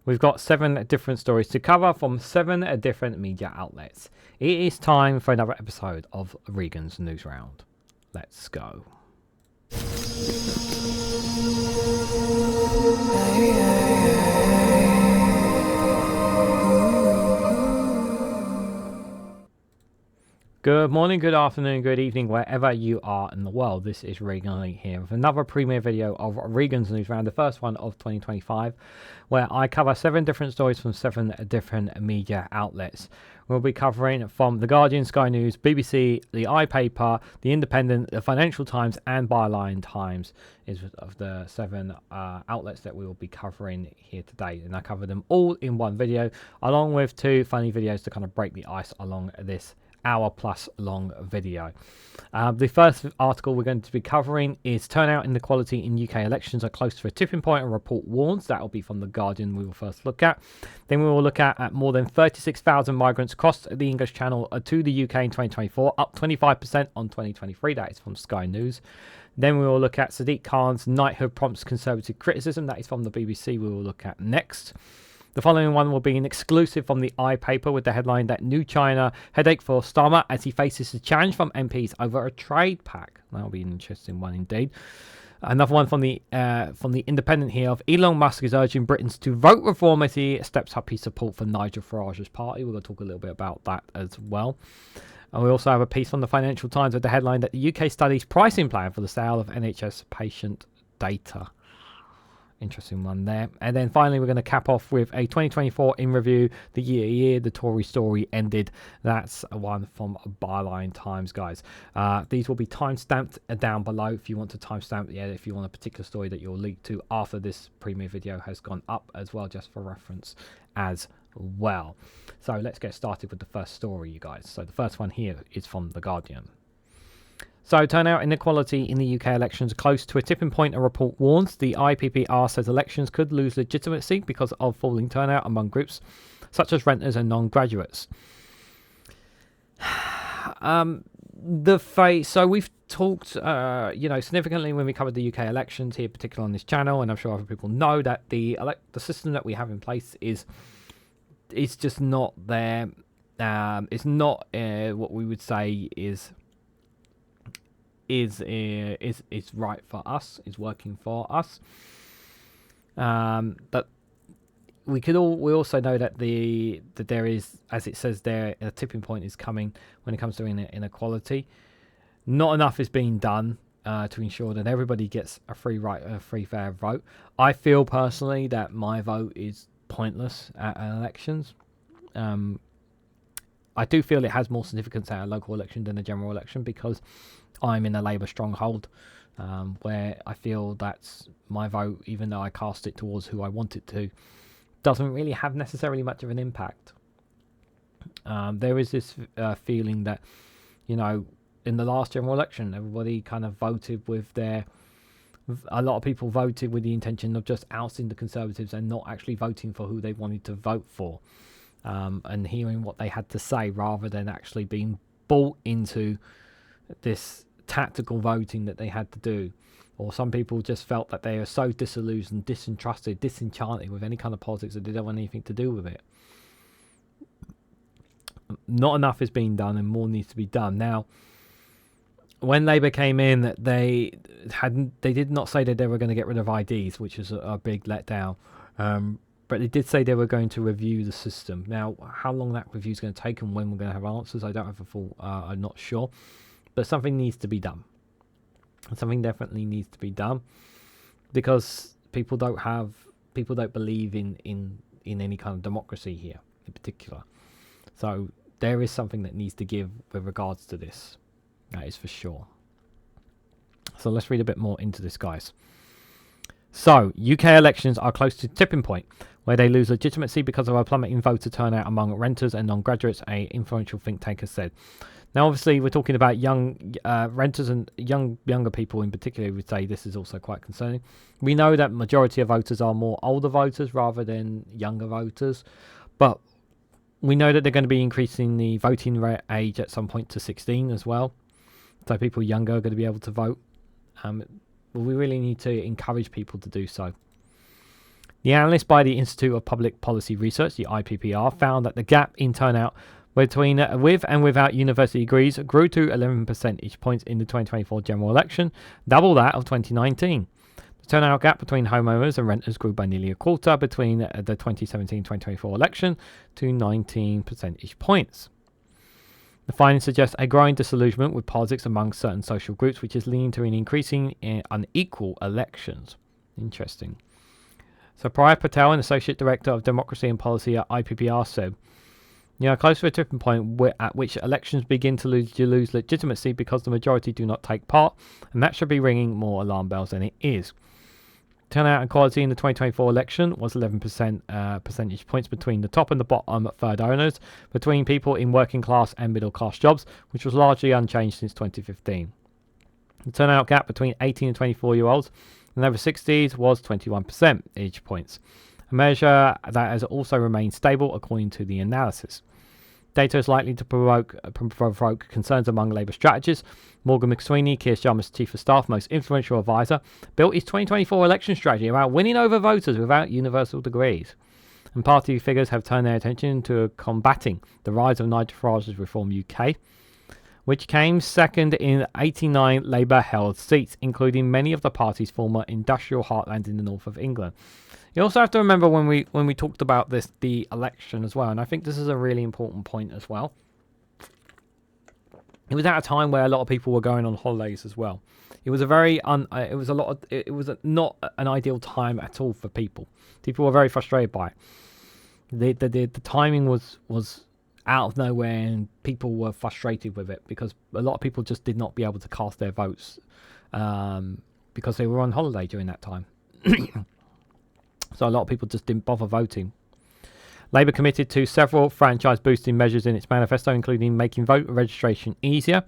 We've got 7 different stories to cover from 7 different media outlets. It is time for another episode of Regan's Newsround. Let's go. Good morning, good afternoon, good evening, wherever you are in the world. This is Reganelite here with another premiere video of Regan's Newsround, the first one of 2025, where I cover 7 different stories from 7 different media outlets. We'll be covering from The Guardian, Sky News, BBC, the iPaper, The Independent, the Financial Times and Byline Times is of the 7 outlets that we will be covering here today. And I cover them all in one video, along with 2 funny videos to kind of break the ice along this hour-plus long video. The first article we're going to be covering is Turnout inequality in UK elections are close to a tipping point, a report warns. That will be from The Guardian we will first look at. Then we will look at more than 36,000 migrants cost the English Channel to the UK in 2024, up 25% on 2023. That is from Sky News. Then we will look at Sadiq Khan's knighthood prompts conservative criticism. That is from the BBC we will look at next. The following one will be an exclusive from the iPaper with the headline that New China headache for Starmer as he faces a challenge from MPs over a trade pact. That'll be an interesting one indeed. Another one from the Independent here of Elon Musk is urging Britons to vote reform as he steps up his support for Nigel Farage's party. We're going to talk a little bit about that as well. And we also have a piece from the Financial Times with the headline that the UK studies pricing plan for the sale of NHS patient data. Interesting one there. And then finally, we're going to cap off with a 2024 in review. The year the Tory story ended. That's one from Byline Times, guys. These will be time-stamped down below if you want to timestamp. Yeah, if you want a particular story that you'll link to after this premiere video has gone up as well, just for reference as well. So let's get started with the first story, you guys. So the first one here is from The Guardian. So, turnout inequality in the UK elections close to a tipping point, a report warns. The IPPR says elections could lose legitimacy because of falling turnout among groups such as renters and non-graduates. So we've talked, significantly when we covered the UK elections here, particularly on this channel, and I'm sure other people know that the system that we have in place is just not there. It's not what we would say is right for us, is working for us. But we also know that there is, as it says there, a tipping point is coming when it comes to inequality. Not enough is being done to ensure that everybody gets a free fair vote. I feel personally that my vote is pointless at elections. I do feel it has more significance at a local election than a general election because I'm in a Labour stronghold, where I feel that my vote, even though I cast it towards who I want it to, doesn't really have necessarily much of an impact. There is this feeling that, in the last general election, everybody kind of voted a lot of people voted with the intention of just ousting the Conservatives and not actually voting for who they wanted to vote for, and hearing what they had to say rather than actually being bought into this tactical voting that they had to do. Or some people just felt that they are so disillusioned, disintrusted, disenchanted with any kind of politics that they don't want anything to do with it. Not enough is being done and more needs to be done. Now, when Labour came in, they did not say that they were going to get rid of IDs, which is a big letdown. But they did say they were going to review the system. Now, how long that review is going to take and when we're going to have answers, I don't have a full, I'm not sure. But something needs to be done. Something definitely needs to be done because people don't believe in any kind of democracy here in particular. So there is something that needs to give with regards to this. That is for sure. So let's read a bit more into this, guys. So UK elections are close to tipping point where they lose legitimacy because of a plummeting voter turnout among renters and non-graduates, a influential think tank has said. Now, obviously, we're talking about young renters and younger people in particular. We would say this is also quite concerning. We know that majority of voters are more older voters rather than younger voters, but we know that they're going to be increasing the voting age at some point to 16 as well. So people younger are going to be able to vote. We really need to encourage people to do so. The analysts by the Institute of Public Policy Research, the IPPR, found that the gap in turnout between with and without university degrees grew to 11 percentage points in the 2024 general election, double that of 2019. The turnout gap between homeowners and renters grew by nearly a quarter between the 2017-2024 election to 19 percentage points. The findings suggest a growing disillusionment with politics among certain social groups, which is leading to an increasing unequal elections. Interesting. So Priya Patel, an Associate Director of Democracy and Policy at IPPR, said, close to a tipping point at which elections begin to lose legitimacy because the majority do not take part, and that should be ringing more alarm bells than it is. Turnout equality in the 2024 election was 11 percentage points between the top and the bottom third owners, between people in working class and middle class jobs, which was largely unchanged since 2015. The turnout gap between 18 and 24-year-olds and over 60s was 21 percentage points, a measure that has also remained stable according to the analysis. Data is likely to provoke concerns among Labour strategists. Morgan McSweeney, Keir Starmer's Chief of Staff, most influential advisor, built his 2024 election strategy about winning over voters without universal degrees. And party figures have turned their attention to combating the rise of Nigel Farage's Reform UK, which came second in 89 Labour-held seats, including many of the party's former industrial heartland in the north of England. You also have to remember when we talked about the election as well, and I think this is a really important point as well. It was at a time where a lot of people were going on holidays as well. It was not an ideal time at all for people. People were very frustrated by it. The timing was out of nowhere, and people were frustrated with it because a lot of people just did not be able to cast their votes because they were on holiday during that time. So a lot of people just didn't bother voting. Labour committed to several franchise-boosting measures in its manifesto, including making voter registration easier,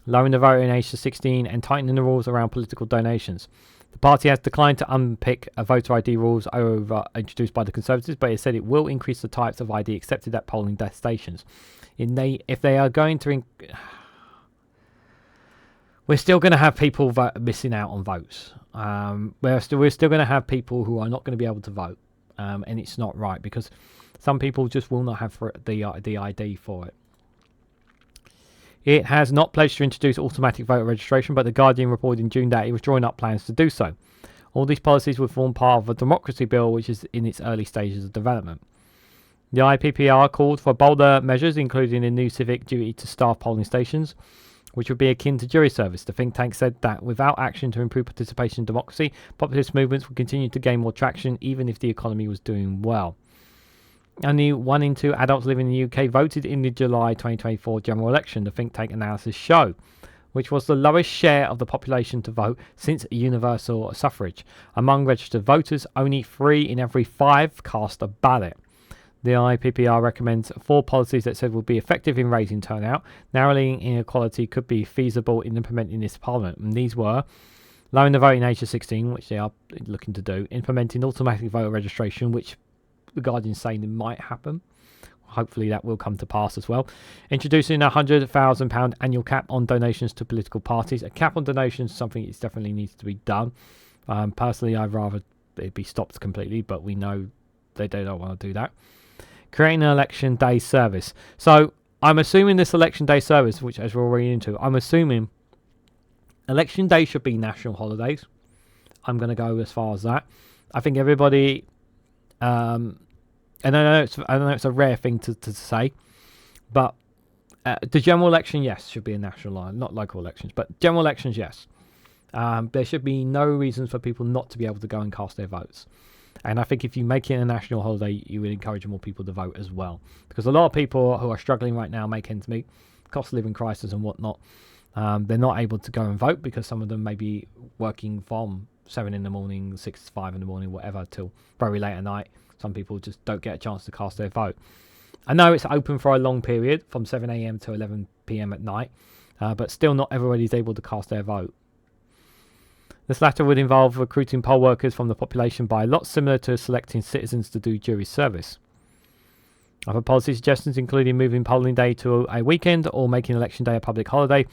lowering the voting age to 16, and tightening the rules around political donations. The party has declined to unpick voter ID rules introduced by the Conservatives, but it said it will increase the types of ID accepted at polling stations. If they are going to... we're still going to have people missing out on votes. We're still going to have people who are not going to be able to vote, and it's not right because some people just will not have the ID for it. It has not pledged to introduce automatic voter registration, but The Guardian reported in June that it was drawing up plans to do so. All these policies would form part of a democracy bill which is in its early stages of development. The IPPR called for bolder measures, including a new civic duty to staff polling stations, which would be akin to jury service. The think tank said that without action to improve participation in democracy, populist movements would continue to gain more traction even if the economy was doing well. Only 1 in 2 adults living in the UK voted in the July 2024 general election, the think tank analysis show, which was the lowest share of the population to vote since universal suffrage. Among registered voters, only 3 in every 5 cast a ballot. The IPPR recommends 4 policies that said will be effective in raising turnout. Narrowing inequality could be feasible in implementing this parliament, and these were lowering the voting age to 16, which they are looking to do, implementing automatic voter registration, which The Guardian's saying it might happen. Hopefully that will come to pass as well. Introducing a £100,000 annual cap on donations to political parties. A cap on donations is something that definitely needs to be done. Personally, I'd rather it be stopped completely, but we know they don't want to do that. Creating an election day service. So I'm assuming this election day service, which as we're already into, I'm assuming election day should be national holidays. I'm going to go as far as that. I think everybody, and I know it's a rare thing to say, but the general election, yes, should be a national line, not local elections, but general elections, yes. There should be no reason for people not to be able to go and cast their votes. And I think if you make it a national holiday, you would encourage more people to vote as well. Because a lot of people who are struggling right now, make ends meet, cost of living crisis and whatnot, they're not able to go and vote because some of them may be working from 7 in the morning, 6 to 5 in the morning, whatever, till very late at night. Some people just don't get a chance to cast their vote. I know it's open for a long period, from 7 a.m. to 11 p.m. at night, but still not everybody's able to cast their vote. This latter would involve recruiting poll workers from the population by lots, similar to selecting citizens to do jury service. Other policy suggestions including moving polling day to a weekend or making election day a public holiday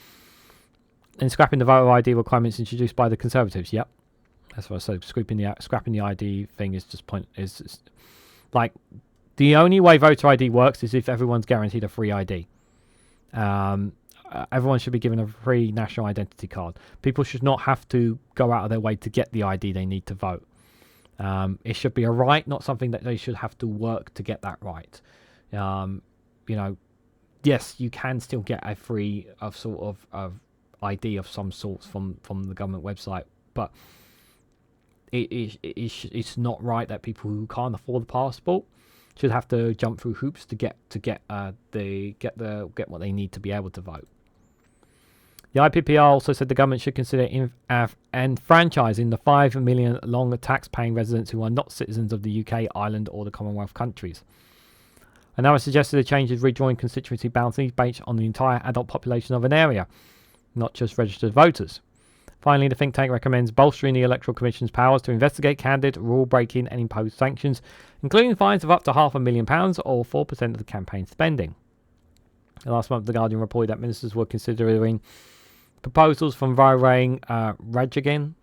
and scrapping the voter ID requirements introduced by the Conservatives. Yep. That's what I said. Scrapping the ID thing is just point. Is like the only way voter ID works is if everyone's guaranteed a free ID. Everyone should be given a free national identity card. People should not have to go out of their way to get the ID they need to vote. It should be a right, not something that they should have to work to get that right. Yes, you can still get a free of ID of some sorts from the government website, but it's not right that people who can't afford the passport should have to jump through hoops to get what they need to be able to vote. The IPPR also said the government should consider enfranchising the 5 million long tax-paying residents who are not citizens of the UK, Ireland, or the Commonwealth countries. Another suggested the changes redrawing constituency boundaries based on the entire adult population of an area, not just registered voters. Finally, the think tank recommends bolstering the Electoral Commission's powers to investigate candidate rule breaking and impose sanctions, including fines of up to £500,000 or 4% of the campaign spending. Last month, The Guardian reported that ministers were considering proposals from Regan,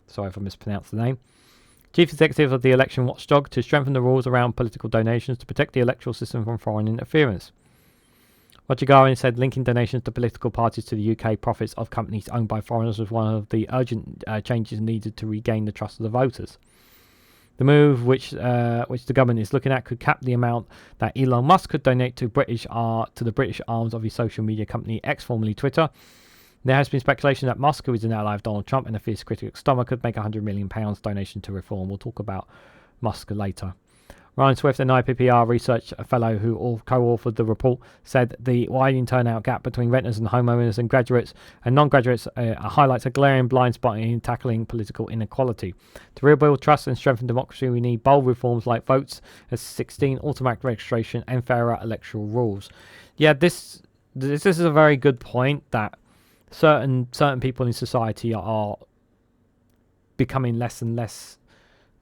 sorry if I mispronounced the name, chief executive of the election watchdog, to strengthen the rules around political donations to protect the electoral system from foreign interference. Regan said linking donations to political parties to the UK profits of companies owned by foreigners was one of the urgent changes needed to regain the trust of the voters. The move, which the government is looking at, could cap the amount that Elon Musk could donate to the British arms of his social media company X, formerly Twitter. There has been speculation that Musk, who is an ally of Donald Trump and a fierce critic of Starmer, could make £100 million donation to reform. We'll talk about Musk later. Ryan Swift, an IPPR research fellow who co-authored the report, said the widening turnout gap between renters and homeowners and graduates and non-graduates highlights a glaring blind spot in tackling political inequality. To rebuild trust and strengthen democracy, we need bold reforms like votes at 16, automatic registration, and fairer electoral rules. Yeah, this is a very good point that certain people in society are becoming less and less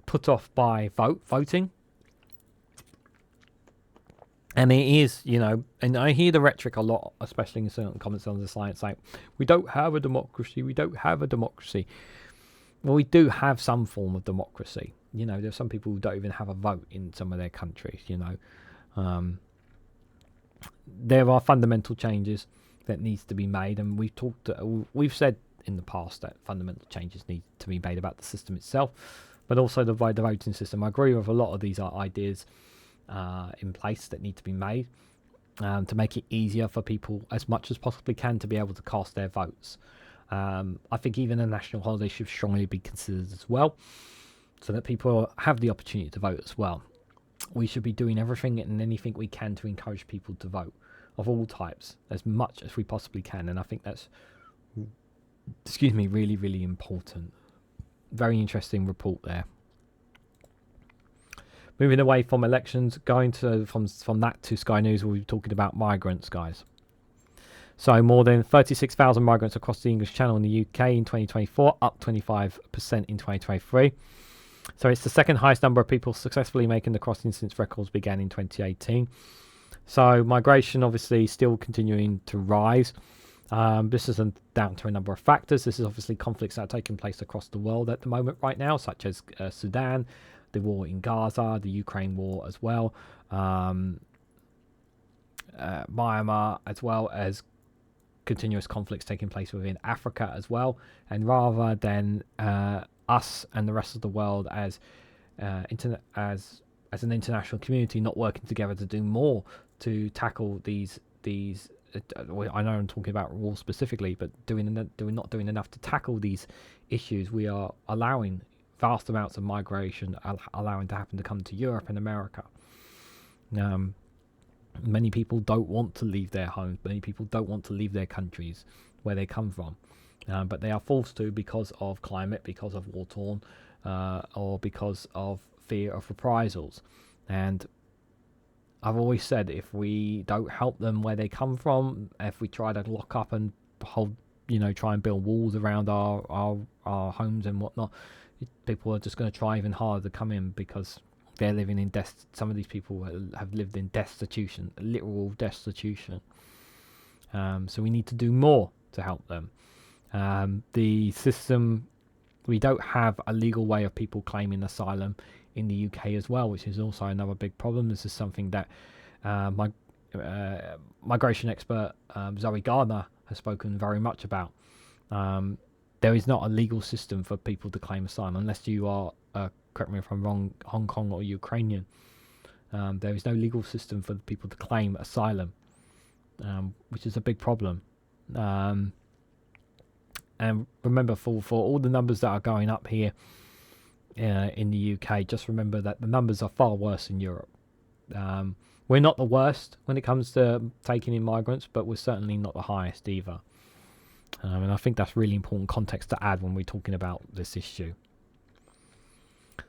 put off by voting. And it is, and I hear the rhetoric a lot, especially in certain comments on the science, like, we don't have a democracy. Well, we do have some form of democracy. There's some people who don't even have a vote in some of their countries, There are fundamental changes that needs to be made, and we've said in the past that fundamental changes need to be made about the system itself, but also the voting system. I agree with a lot of these ideas in place that need to be made to make it easier for people as much as possibly can to be able to cast their votes. I think even a national holiday should strongly be considered as well, so that people have the opportunity to vote as well. We should be doing everything and anything we can to encourage people to vote of all types as much as we possibly can, and I think that's really, really important. Very interesting report there. Moving away from elections, going from that to Sky News, we'll be talking about migrants, guys. So more than 36,000 migrants across the English Channel in the UK in 2024, up 25% in 2023. So it's the second highest number of people successfully making the crossing since records began in 2018. So migration obviously still continuing to rise. This is down to a number of factors. This is obviously conflicts that are taking place across the world at the moment right now, such as Sudan, the war in Gaza, the Ukraine war as well, Myanmar, as well as continuous conflicts taking place within Africa as well. And rather than us and the rest of the world as an international community not working together to do more to tackle these I know I'm talking about war specifically, but not doing enough to tackle these issues, we are allowing vast amounts of migration allowing to happen to come to Europe and America. Many people don't want to leave their homes. Many people don't want to leave their countries where they come from. But they are forced to because of climate, because of war-torn, or because of fear of reprisals. And I've always said, if we don't help them where they come from, if we try to lock up and try and build walls around our homes and whatnot, people are just going to try even harder to come in, because they're living in some of these people have lived in destitution, literal destitution. So we need to do more to help them. The system We don't have a legal way of people claiming asylum in the UK as well, which is also another big problem. This is something that my migration expert Zoe Gardner has spoken very much about. There is not a legal system for people to claim asylum unless you are, correct me if I'm wrong, Hong Kong or Ukrainian. There is no legal system for people to claim asylum, which is a big problem. And remember, for all the numbers that are going up here in the UK, just remember that the numbers are far worse in Europe. We're not the worst when it comes to taking in migrants, but we're certainly not the highest either. And I think that's really important context to add when we're talking about this issue.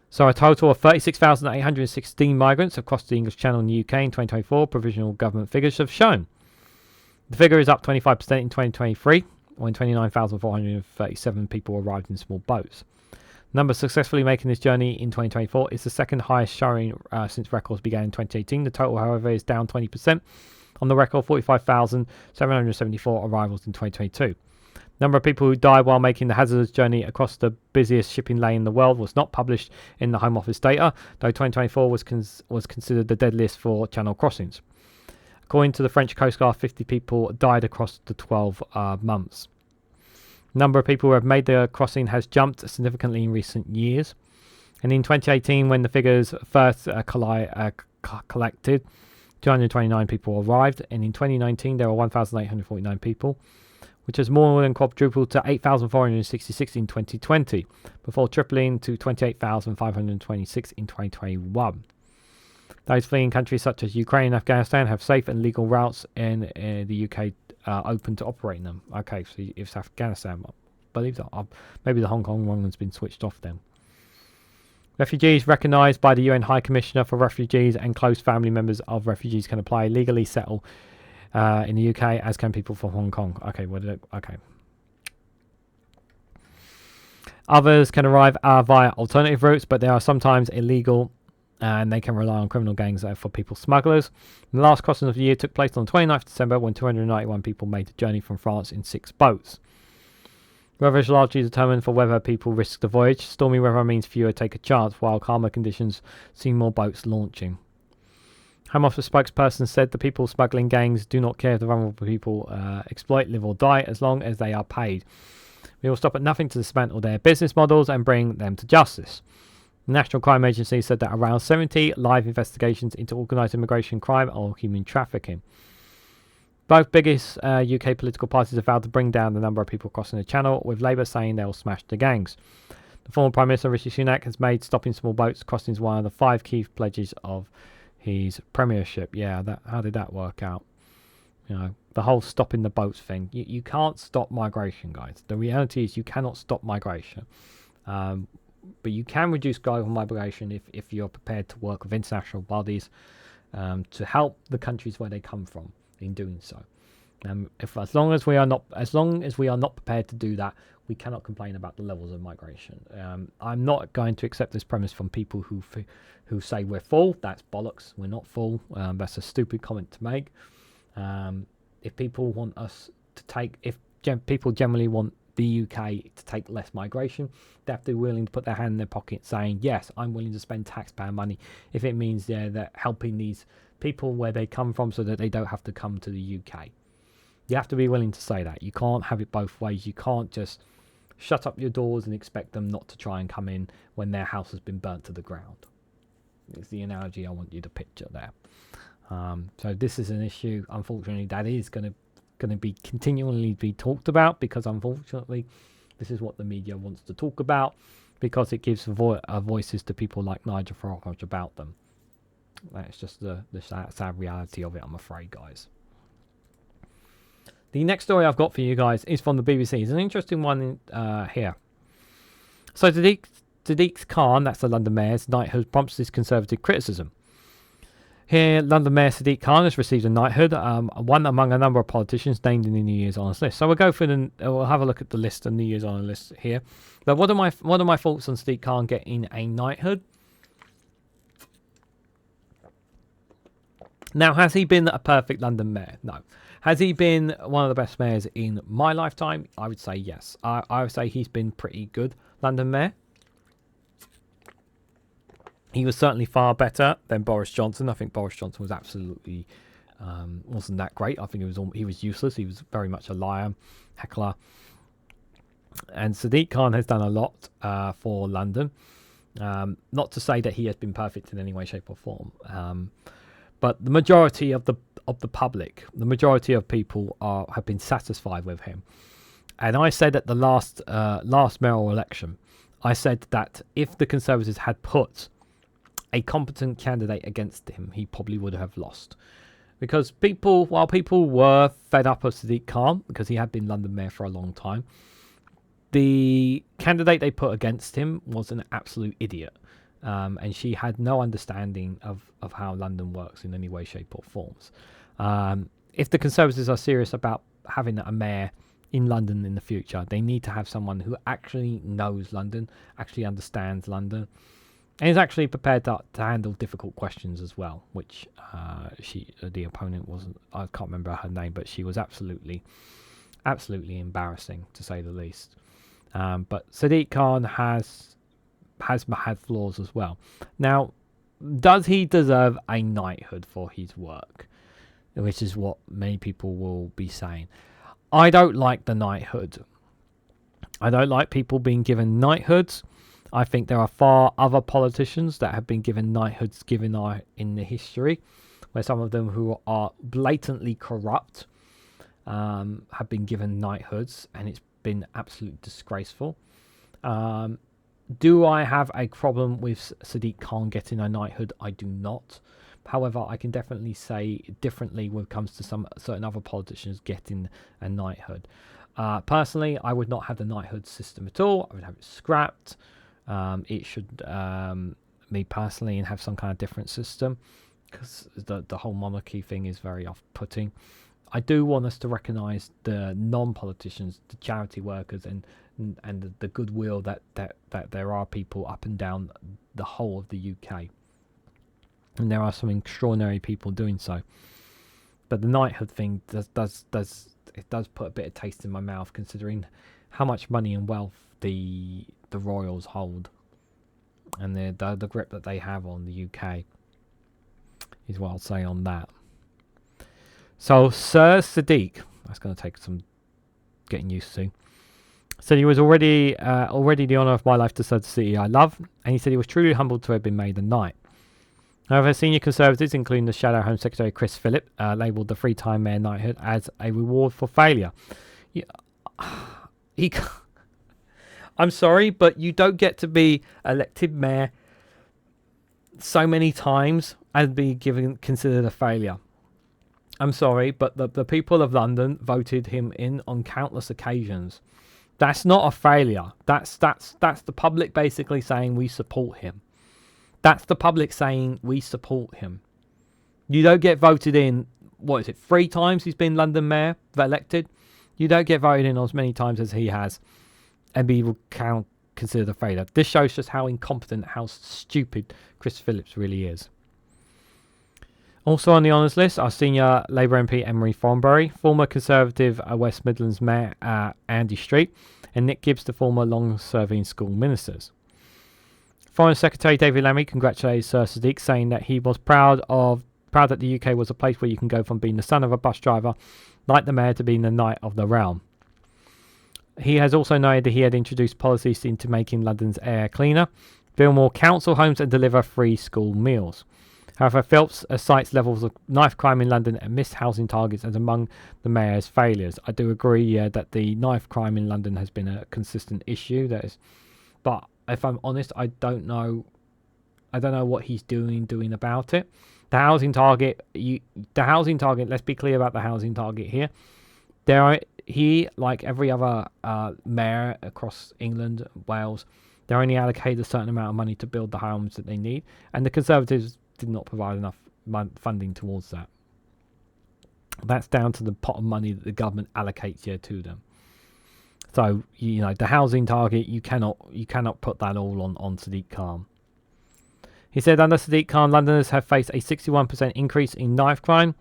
So a total of 36,816 migrants have crossed the English Channel in the UK in 2024, provisional government figures have shown. The figure is up 25% in 2023, when 29,437 people arrived in small boats. The number successfully making this journey in 2024 is the second highest showing since records began in 2018. The total, however, is down 20% on the record, 45,774 arrivals in 2022. Number of people who died while making the hazardous journey across the busiest shipping lane in the world was not published in the Home Office data, though 2024 was considered the deadliest for channel crossings. According to the French Coast Guard, 50 people died across the 12 months. Number of people who have made the crossing has jumped significantly in recent years. And in 2018, when the figures first collected, 229 people arrived. And in 2019, there were 1,849 people, which has more than quadrupled to 8,466 in 2020, before tripling to 28,526 in 2021. Those fleeing countries such as Ukraine and Afghanistan have safe and legal routes in the UK open to operating them. Okay, so if it's Afghanistan, I believe that maybe the Hong Kong one has been switched off then. Refugees recognised by the UN High Commissioner for Refugees and close family members of refugees can apply, legally settle in the UK, as can people from Hong Kong. Okay, okay. Others can arrive via alternative routes, but they are sometimes illegal and they can rely on criminal gangs for people smugglers. The last crossing of the year took place on the 29th of December when 291 people made the journey from France in 6 boats. Weather is largely determined for whether people risk the voyage. Stormy weather means fewer take a chance, while calmer conditions see more boats launching. Home Office spokesperson said the people smuggling gangs do not care if the vulnerable people exploit, live or die, as long as they are paid. We will stop at nothing to dismantle their business models and bring them to justice. The National Crime Agency said that around 70 live investigations into organised immigration crime or human trafficking. Both biggest UK political parties have vowed to bring down the number of people crossing the channel, with Labour saying they'll smash the gangs. The former Prime Minister Rishi Sunak has made stopping small boats crossings one of the 5 key pledges of his premiership. Yeah, how did that work out? You know, the whole stopping the boats thing. You can't stop migration, guys. The reality is you cannot stop migration. But you can reduce global migration if you're prepared to work with international bodies to help the countries where they come from in doing so. As long as we are not prepared to do that, we cannot complain about the levels of migration. I'm not going to accept this premise from people who say we're full. That's bollocks. We're not full. That's a stupid comment to make. If people want us to people generally want the UK to take less migration, they have to be willing to put their hand in their pocket saying, yes, I'm willing to spend taxpayer money if it means that helping these people where they come from so that they don't have to come to the UK. You have to be willing to say that. You can't have it both ways. You can't just shut up your doors and expect them not to try and come in when their house has been burnt to the ground. It's the analogy I want you to picture there. So this is an issue, unfortunately, that is going to be continually be talked about, because unfortunately this is what the media wants to talk about, because it gives voices to people like Nigel Farage about them. That's just the sad reality of it, I'm afraid, guys. The next story I've got for you guys is from the BBC. It's an interesting one here. So Sadiq Khan, that's the London Mayor's knighthood, prompts this Conservative criticism. Here, London Mayor Sadiq Khan has received a knighthood, one among a number of politicians named in the New Year's Honours list. So we'll have a look at the list, the New Year's Honours list here. But what are my thoughts on Sadiq Khan getting a knighthood? Now, has he been a perfect London mayor? No. Has he been one of the best mayors in my lifetime? I would say yes. I would say he's been pretty good London mayor. He was certainly far better than Boris Johnson. I think Boris Johnson was absolutely wasn't that great. I think he was useless. He was very much a liar, heckler. And Sadiq Khan has done a lot for London. Not to say that he has been perfect in any way, shape, or form. But the majority of the public, the majority of people have been satisfied with him. And I said at the last mayoral election, I said that if the Conservatives had put a competent candidate against him, he probably would have lost. Because while people were fed up of Sadiq Khan, because he had been London mayor for a long time, the candidate they put against him was an absolute idiot. And she had no understanding of how London works in any way, shape or forms. If the Conservatives are serious about having a mayor in London in the future, they need to have someone who actually knows London, actually understands London, and is actually prepared to handle difficult questions as well, which the opponent wasn't. I can't remember her name, but she was absolutely embarrassing, to say the least. But Sadiq Khan has had flaws as well. Now, does he deserve a knighthood for his work? Which is what many people will be saying. I don't like the knighthood. I don't like people being given knighthoods. I think there are far other politicians that have been given knighthoods in the history, where some of them who are blatantly corrupt have been given knighthoods, and it's been absolutely disgraceful. Do I have a problem with Sadiq Khan getting a knighthood? I do not. However, I can definitely say differently when it comes to certain other politicians getting a knighthood. Personally, I would not have the knighthood system at all. I would have it scrapped. It should, me personally, and have some kind of different system, because the whole monarchy thing is very off-putting. I do want us to recognise the non-politicians, the charity workers, and the goodwill that there are people up and down the whole of the UK, and there are some extraordinary people doing so. But the knighthood thing does put a bit of taste in my mouth, considering how much money and wealth the royals hold, and the grip that they have on the UK is what I'll say on that. So Sir Sadiq, that's going to take some getting used to, said he was already the honour of my life to serve the city I love, and he said he was truly humbled to have been made a knight. However, senior Conservatives, including the Shadow Home Secretary Chris Phillip, labelled the three-time mayor knighthood as a reward for failure. I'm sorry, but you don't get to be elected mayor so many times and be considered a failure. I'm sorry, but the people of London voted him in on countless occasions. That's not a failure. That's the public basically saying we support him. That's the public saying we support him. You don't get voted in, 3 times he's been London mayor elected? You don't get voted in as many times as he has and be considered a failure. This shows just how incompetent, how stupid Chris Phillips really is. Also on the honours list are senior Labour MP Emery Thornberry, former Conservative West Midlands Mayor Andy Street, and Nick Gibbs, the former long-serving school ministers. Foreign Secretary David Lammy congratulated Sir Sadiq, saying that he was proud that the UK was a place where you can go from being the son of a bus driver, like the mayor, to being the knight of the realm. He has also noted that he had introduced policies into making London's air cleaner, build more council homes, and deliver free school meals. However, Phelps cites levels of knife crime in London and missed housing targets as among the mayor's failures. I do agree, that the knife crime in London has been a consistent issue. But if I'm honest, I don't know what he's doing about it. The housing target. Let's be clear about the housing target here. He, like every other mayor across England, Wales, they're only allocated a certain amount of money to build the homes that they need, and the Conservatives did not provide enough funding towards that. That's down to the pot of money that the government allocates here to them. So, the housing target, you cannot put that all on Sadiq Khan. He said under Sadiq Khan, Londoners have faced a 61% increase in knife crime.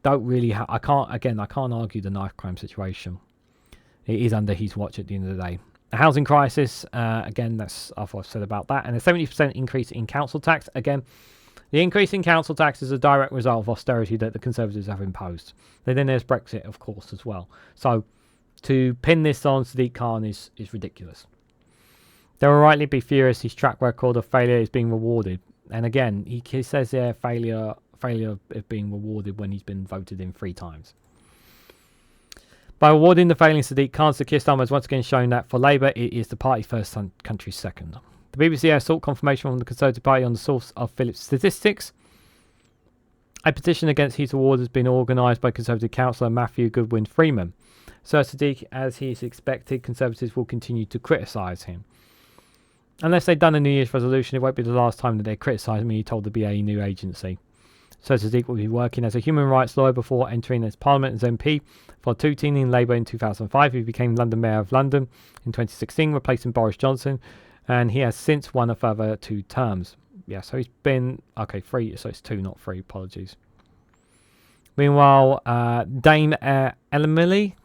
Don't really, I can't argue the knife crime situation. It is under his watch at the end of the day. A housing crisis, again, that's what I've said about that. And a 70% increase in council tax. Again, the increase in council tax is a direct result of austerity that the Conservatives have imposed. Then there's Brexit, of course, as well. So to pin this on Sadiq Khan is ridiculous. They will rightly be furious his track record of failure is being rewarded. And again, he says there failure is being rewarded when he's been voted in 3 times. By awarding the failing Sadiq Khan, Sir Keir Starmer has once again shown that for Labour, it is the party first, country second. The BBC has sought confirmation from the Conservative Party on the source of Philip's statistics. A petition against his award has been organised by Conservative councillor Matthew Goodwin Freeman. Sir Sadiq, as he is expected, Conservatives will continue to criticise him. Unless they've done a New Year's resolution, it won't be the last time that they criticise me, he told the BA New Agency. Sir Sadiq will be working as a human rights lawyer before entering as Parliament as MP for Tooting in Labour in 2005. He became London Mayor of London in 2016, replacing Boris Johnson, and he has since won a further 2 terms. Yeah, so he's been... Okay, 3, so it's 2, not 3, apologies. Meanwhile, Dame Emily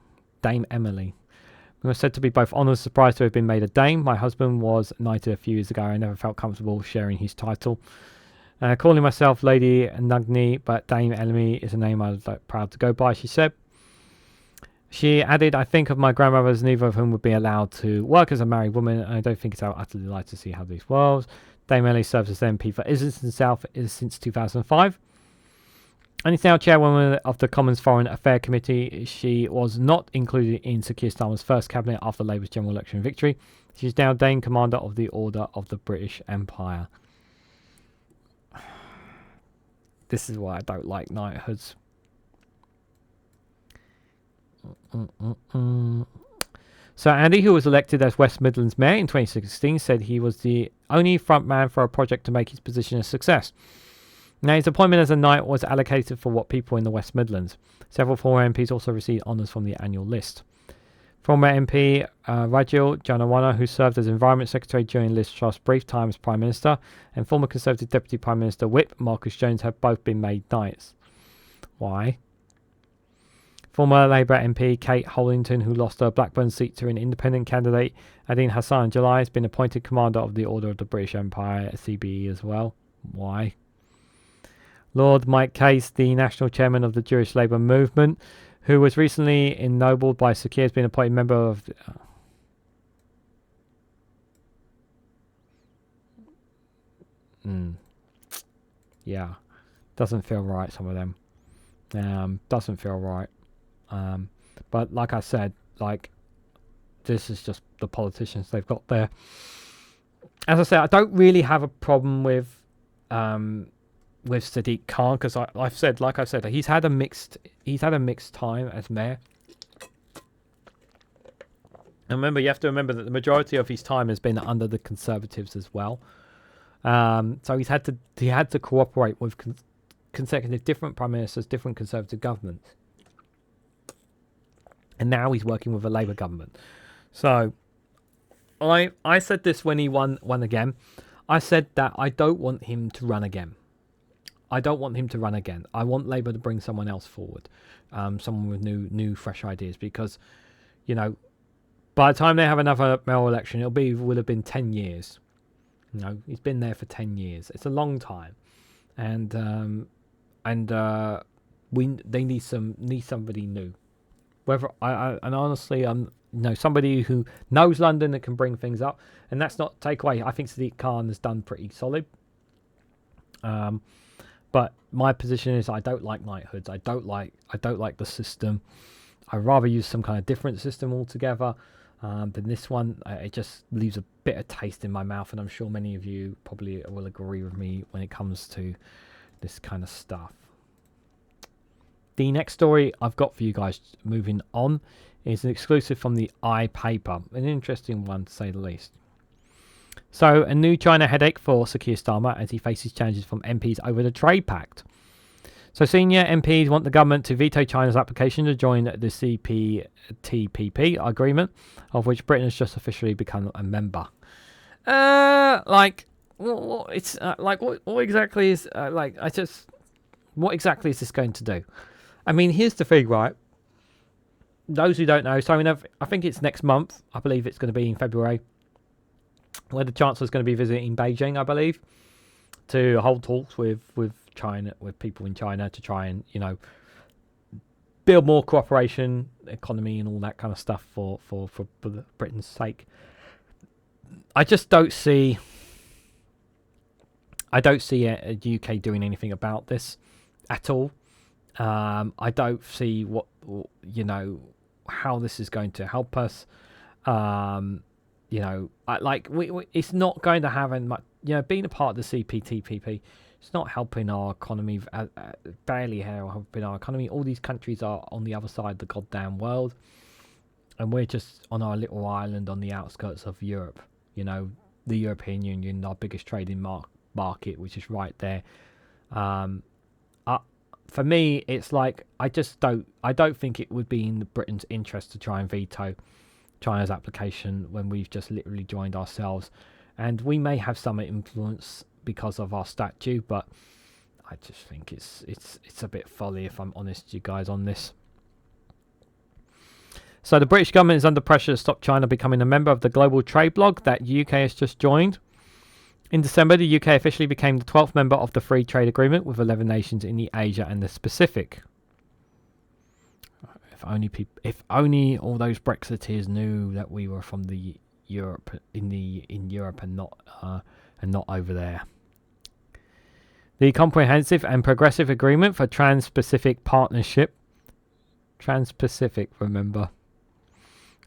was said to be both honoured and surprised to have been made a dame. My husband was knighted a few years ago. I never felt comfortable sharing his title. Calling myself Lady Nugni, but Dame Emily is a name I was proud to go by, she said. She added, I think of my grandmothers, neither of whom would be allowed to work as a married woman, and I don't think it's utterly delighted to see how this works. Dame Emily serves as MP for Islington South since 2005. And is now chairwoman of the Commons Foreign Affairs Committee. She was not included in Sir Keir Starmer's first cabinet after Labour's general election victory. She is now Dame Commander of the Order of the British Empire. This is why I don't like knighthoods. So Andy, who was elected as West Midlands Mayor in 2016, said he was the only front man for a project to make his position a success. Now, his appointment as a knight was allocated for what people in the West Midlands. Several former MPs also received honours from the annual list. Former MP Rajil Janawana, who served as Environment Secretary during Liz Truss's brief time as Prime Minister, and former Conservative Deputy Prime Minister Whip Marcus Jones have both been made knights. Why? Former Labour MP Kate Hollington, who lost her Blackburn seat to an independent candidate, Adine Hassan in July, has been appointed Commander of the Order of the British Empire, CBE as well. Why? Lord Mike Case, the National Chairman of the Jewish Labour Movement, who was recently ennobled by Sir Keir, has been appointed member of... Yeah, doesn't feel right, some of them. Doesn't feel right. But like I said, this is just the politicians they've got there. As I said, I don't really have a problem with Sadiq Khan, because like I said, he's had a mixed time as mayor. And remember, you have to remember that the majority of his time has been under the Conservatives as well. So he had to cooperate with consecutive different prime ministers, different Conservative governments, and now he's working with a Labour government. So I said this when he won again. I said that I don't want him to run again. I want Labour to bring someone else forward, someone with new, fresh ideas, because, by the time they have another mayoral election, will have been 10 years. He's been there for 10 years. It's a long time, and they need somebody new. Whether and honestly, somebody who knows London and can bring things up, and that's not take away. I think Sadiq Khan has done pretty solid. But my position is I don't like knighthoods. I don't like the system. I'd rather use some kind of different system altogether than this one. It just leaves a bitter taste in my mouth, and I'm sure many of you probably will agree with me when it comes to this kind of stuff. The next story I've got for you guys, moving on, is an exclusive from the iPaper. An interesting one, to say the least. So, a new China headache for Sir Keir Starmer as he faces challenges from MPs over the trade pact. So, senior MPs want the government to veto China's application to join the CPTPP agreement, of which Britain has just officially become a member. it's like what exactly is what exactly is this going to do? I mean, here's the thing, right? Those who don't know, so I mean, I think it's next month. I believe it's going to be in February, where the Chancellor's going to be visiting Beijing, I believe, to hold talks with China, with people in China, to try and build more cooperation, economy, and all that kind of stuff for Britain's sake. I just don't see. I don't see a UK doing anything about this at all. I don't see how this is going to help us. It's not going to have much. Being a part of the CPTPP, it's not helping our economy. Barely helping our economy. All these countries are on the other side of the goddamn world, and we're just on our little island on the outskirts of Europe. The European Union, our biggest trading market, which is right there. For me, it's like I don't think it would be in Britain's interest to try and veto China's application when we've just literally joined ourselves, and we may have some influence because of our statute, but I just think it's a bit folly, if I'm honest with you guys on this. So the British government is under pressure to stop China becoming a member of the global trade bloc that UK has just joined. In December, the UK officially became the 12th member of the Free Trade Agreement with 11 nations in the Asia and the Pacific. If only all those Brexiteers knew that we were from the Europe in Europe and not over there. The Comprehensive and Progressive Agreement for Trans-Pacific Partnership. Trans-Pacific, remember.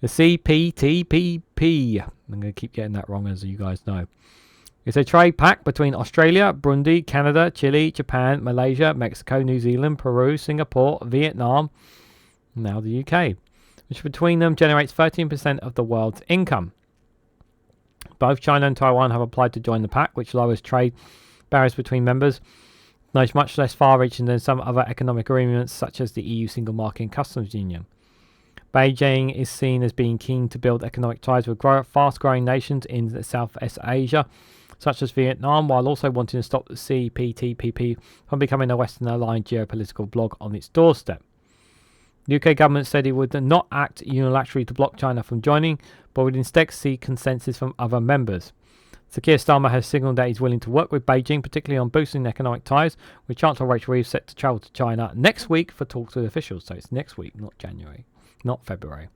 The CPTPP. I'm going to keep getting that wrong, as you guys know. It's a trade pact between Australia, Burundi, Canada, Chile, Japan, Malaysia, Mexico, New Zealand, Peru, Singapore, Vietnam, and now the UK, which between them generates 13% of the world's income. Both China and Taiwan have applied to join the pact, which lowers trade barriers between members, though it's much less far-reaching than some other economic agreements, such as the EU Single Market and Customs Union. Beijing is seen as being keen to build economic ties with fast-growing nations in Southeast Asia, such as Vietnam, while also wanting to stop the CPTPP from becoming a Western-aligned geopolitical bloc on its doorstep. The UK government said it would not act unilaterally to block China from joining, but would instead seek consensus from other members. Sir Keir Starmer has signalled that he's willing to work with Beijing, particularly on boosting economic ties, with Chancellor Rachel Reeves set to travel to China next week for talks with officials. So it's next week, not January, not February.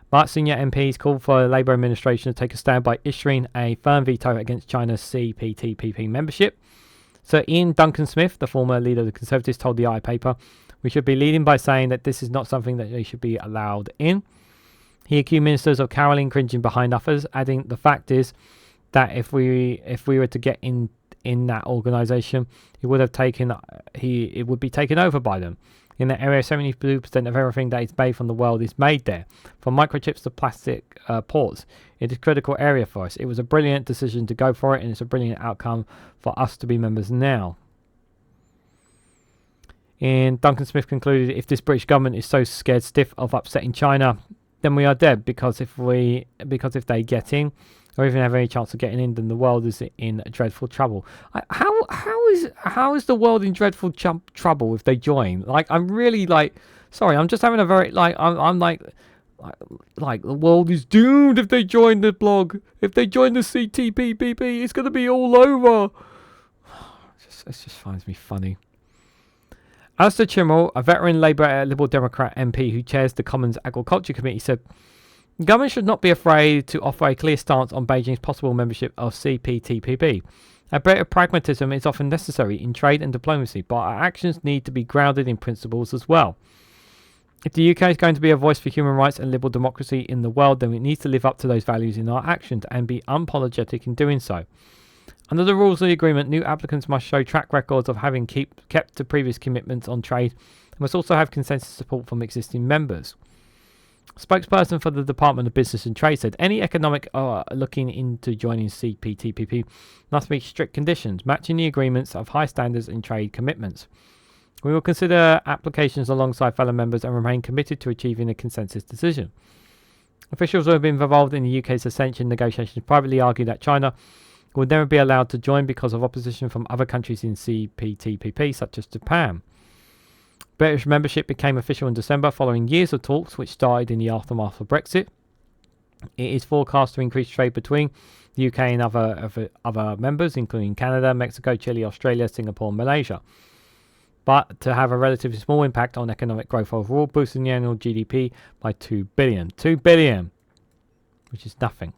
But senior MPs called for the Labour administration to take a stand by issuing a firm veto against China's CPTPP membership. Sir Ian Duncan-Smith, the former leader of the Conservatives, told the paper, "We should be leading by saying that this is not something that they should be allowed in." He accused ministers of cowering, cringing behind others, adding, "The fact is that if we were to get in that organisation, it would be taken over by them. In that area, 72% of everything that is made from the world is made there, from microchips to plastic ports. It is a critical area for us. It was a brilliant decision to go for it, and it's a brilliant outcome for us to be members now." And Duncan Smith concluded, "If this British government is so scared stiff of upsetting China, then we are dead, because if they get in, or even have any chance of getting in, then the world is in dreadful trouble." How is the world in dreadful trouble if they join? Like, I'm really sorry, I'm just having a very I'm like the world is doomed if they join the blog. If they join the CPTPP, it's gonna be all over. It just finds me funny. Alistair Chimmel, a veteran Labour Liberal Democrat MP who chairs the Commons Agriculture Committee, said, "The government should not be afraid to offer a clear stance on Beijing's possible membership of CPTPP. A bit of pragmatism is often necessary in trade and diplomacy, but our actions need to be grounded in principles as well. If the UK is going to be a voice for human rights and liberal democracy in the world, then it needs to live up to those values in our actions and be unapologetic in doing so. Under the rules of the agreement, new applicants must show track records of having kept to previous commitments on trade and must also have consensus support from existing members." A spokesperson for the Department of Business and Trade said, "Any economic looking into joining CPTPP must meet strict conditions, matching the agreements of high standards and trade commitments. We will consider applications alongside fellow members and remain committed to achieving a consensus decision." Officials who have been involved in the UK's ascension negotiations privately argue that China would never be allowed to join because of opposition from other countries in CPTPP, such as Japan. British membership became official in December following years of talks which started in the aftermath of Brexit. It is forecast to increase trade between the UK and other members, including Canada, Mexico, Chile, Australia, Singapore and Malaysia. But to have a relatively small impact on economic growth overall, boosting the annual GDP by 2 billion. 2 billion, which is nothing.